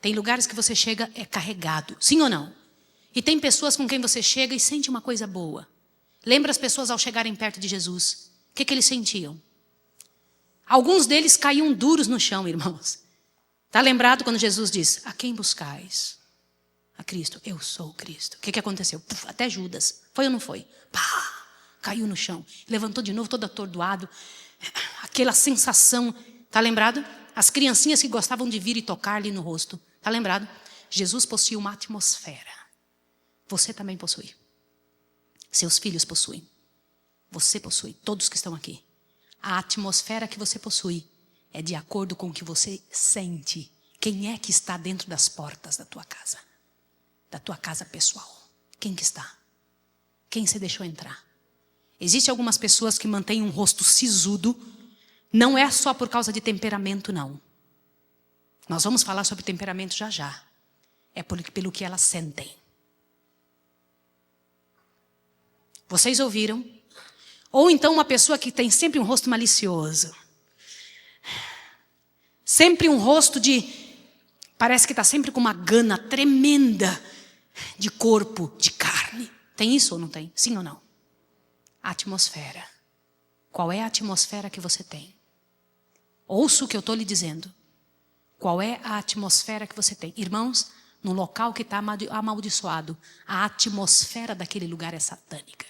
Tem lugares que você chega, é carregado. Sim ou não? E tem pessoas com quem você chega e sente uma coisa boa. Lembra as pessoas ao chegarem perto de Jesus? O que eles sentiam? Alguns deles caíam duros no chão, irmãos. Está lembrado quando Jesus diz: a quem buscais? A Cristo. Eu sou o Cristo. O que aconteceu? Puf, até Judas. Foi ou não foi? Pá, caiu no chão. Levantou de novo todo atordoado. Aquela sensação. Está lembrado? As criancinhas que gostavam de vir e tocar-lhe no rosto. Está lembrado? Jesus possui uma atmosfera. Você também possui. Seus filhos possuem. Você possui. Todos que estão aqui. A atmosfera que você possui é de acordo com o que você sente. Quem é que está dentro das portas da tua casa? Da tua casa pessoal. Quem que está? Quem você deixou entrar? Existem algumas pessoas que mantêm um rosto sisudo. Não é só por causa de temperamento, não. Nós vamos falar sobre temperamento já já. É pelo que elas sentem. Vocês ouviram? Ou então uma pessoa que tem sempre um rosto malicioso. Sempre um rosto de... Parece que está sempre com uma gana tremenda de corpo, de carne. Tem isso ou não tem? Sim ou não? Atmosfera. Qual é a atmosfera que você tem? Ouça o que eu estou lhe dizendo. Qual é a atmosfera que você tem? Irmãos, no local que está amaldiçoado, a atmosfera daquele lugar é satânica.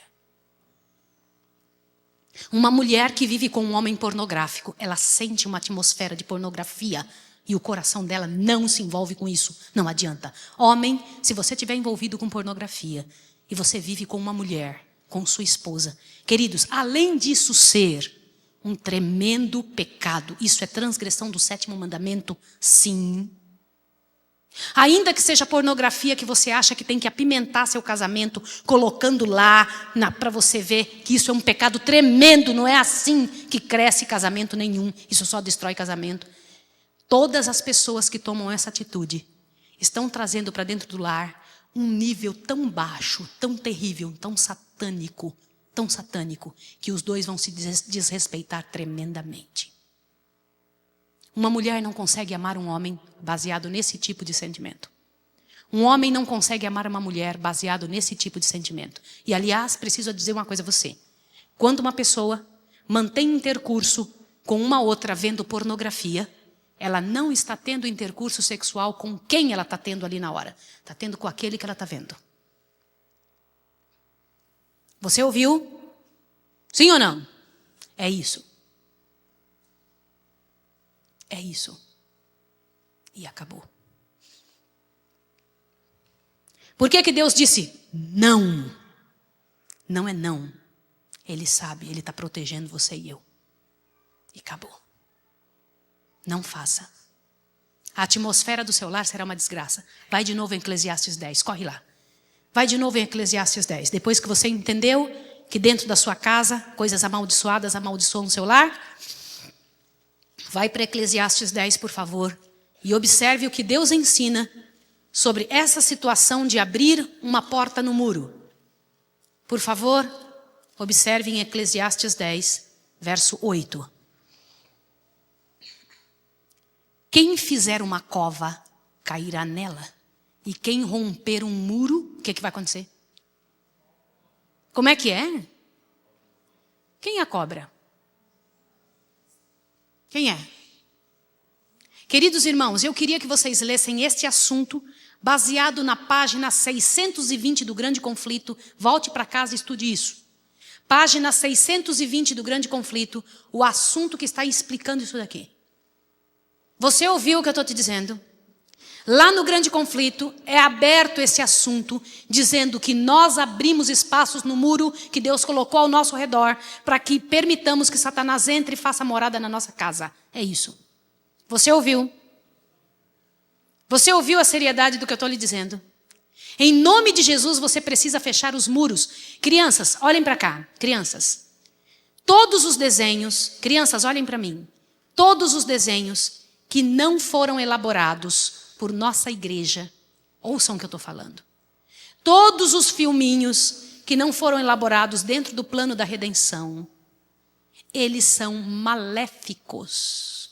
Uma mulher que vive com um homem pornográfico, ela sente uma atmosfera de pornografia e o coração dela não se envolve com isso. Não adianta. Homem, se você estiver envolvido com pornografia e você vive com uma mulher, com sua esposa, queridos, além disso ser um tremendo pecado, isso é transgressão do 7º mandamento? Sim. Ainda que seja pornografia que você acha que tem que apimentar seu casamento, colocando lá para você ver que isso é um pecado tremendo, não é assim que cresce casamento nenhum, isso só destrói casamento. Todas as pessoas que tomam essa atitude estão trazendo para dentro do lar um nível tão baixo, tão terrível, tão satânico, que os dois vão se desrespeitar tremendamente. Uma mulher não consegue amar um homem baseado nesse tipo de sentimento. Um homem não consegue amar uma mulher baseado nesse tipo de sentimento. E, aliás, preciso dizer uma coisa a você. Quando uma pessoa mantém intercurso com uma outra vendo pornografia, ela não está tendo intercurso sexual com quem ela está tendo ali na hora. Está tendo com aquele que ela está vendo. Você ouviu? Sim ou não? É isso. É isso. E acabou. Por que Deus disse não? Não é não. Ele sabe, Ele está protegendo você e eu. E acabou. Não faça. A atmosfera do seu lar será uma desgraça. Vai de novo em Eclesiastes 10, corre lá. Vai de novo em Eclesiastes 10. Depois que você entendeu que dentro da sua casa, coisas amaldiçoadas amaldiçoam o seu lar, Vai para Eclesiastes 10, por favor, e observe o que Deus ensina sobre essa situação de abrir uma porta no muro. Por favor, observe em Eclesiastes 10, verso 8. Quem fizer uma cova, cairá nela. E quem romper um muro, o que vai acontecer? Como é que é? Quem é a cobra? Quem é? Queridos irmãos, eu queria que vocês lessem este assunto baseado na página 620 do Grande Conflito. Volte para casa e estude isso. Página 620 do Grande Conflito, o assunto que está explicando isso daqui. Você ouviu o que eu estou te dizendo? Lá no Grande Conflito é aberto esse assunto, dizendo que nós abrimos espaços no muro que Deus colocou ao nosso redor para que permitamos que Satanás entre e faça morada na nossa casa. É isso. Você ouviu? Você ouviu a seriedade do que eu estou lhe dizendo? Em nome de Jesus, você precisa fechar os muros. Crianças, olhem para cá. Crianças. Todos os desenhos, crianças, olhem para mim. Todos os desenhos que não foram elaborados por nossa igreja, ouçam o que eu estou falando. Todos os filminhos que não foram elaborados dentro do plano da redenção, eles são maléficos.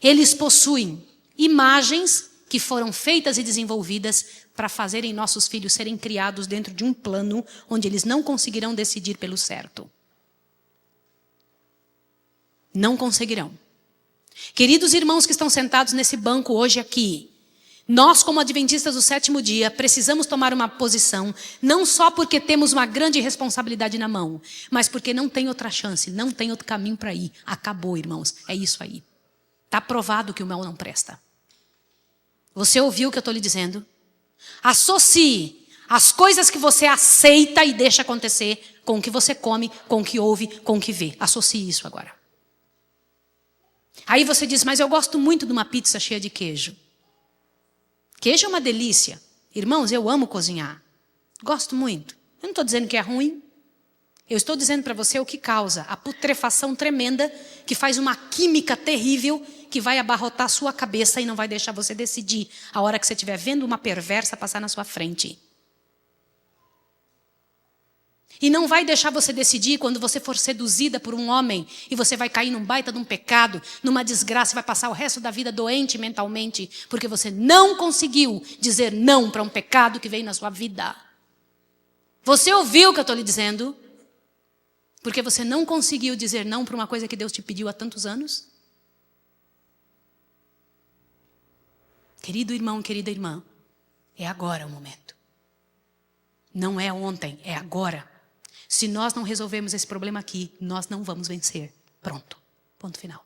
Eles possuem imagens que foram feitas e desenvolvidas para fazerem nossos filhos serem criados dentro de um plano onde eles não conseguirão decidir pelo certo. Não conseguirão. Queridos irmãos que estão sentados nesse banco hoje aqui, nós como adventistas do sétimo dia precisamos tomar uma posição, não só porque temos uma grande responsabilidade na mão, mas porque não tem outra chance, não tem outro caminho para ir. Acabou, irmãos, é isso aí. Está provado que o mal não presta. Você ouviu o que eu estou lhe dizendo? Associe as coisas que você aceita e deixa acontecer com o que você come, com o que ouve, com o que vê. Associe isso agora. Aí você diz, mas eu gosto muito de uma pizza cheia de queijo. Queijo é uma delícia. Irmãos, eu amo cozinhar. Gosto muito. Eu não estou dizendo que é ruim. Eu estou dizendo para você o que causa a putrefação tremenda, que faz uma química terrível, que vai abarrotar a sua cabeça e não vai deixar você decidir a hora que você estiver vendo uma perversa passar na sua frente. E não vai deixar você decidir quando você for seduzida por um homem e você vai cair num baita de um pecado, numa desgraça e vai passar o resto da vida doente mentalmente, porque você não conseguiu dizer não para um pecado que veio na sua vida. Você ouviu o que eu estou lhe dizendo? Porque você não conseguiu dizer não para uma coisa que Deus te pediu há tantos anos? Querido irmão, querida irmã, é agora o momento. Não é ontem, é agora. Se nós não resolvermos esse problema aqui, nós não vamos vencer. Pronto. Ponto final.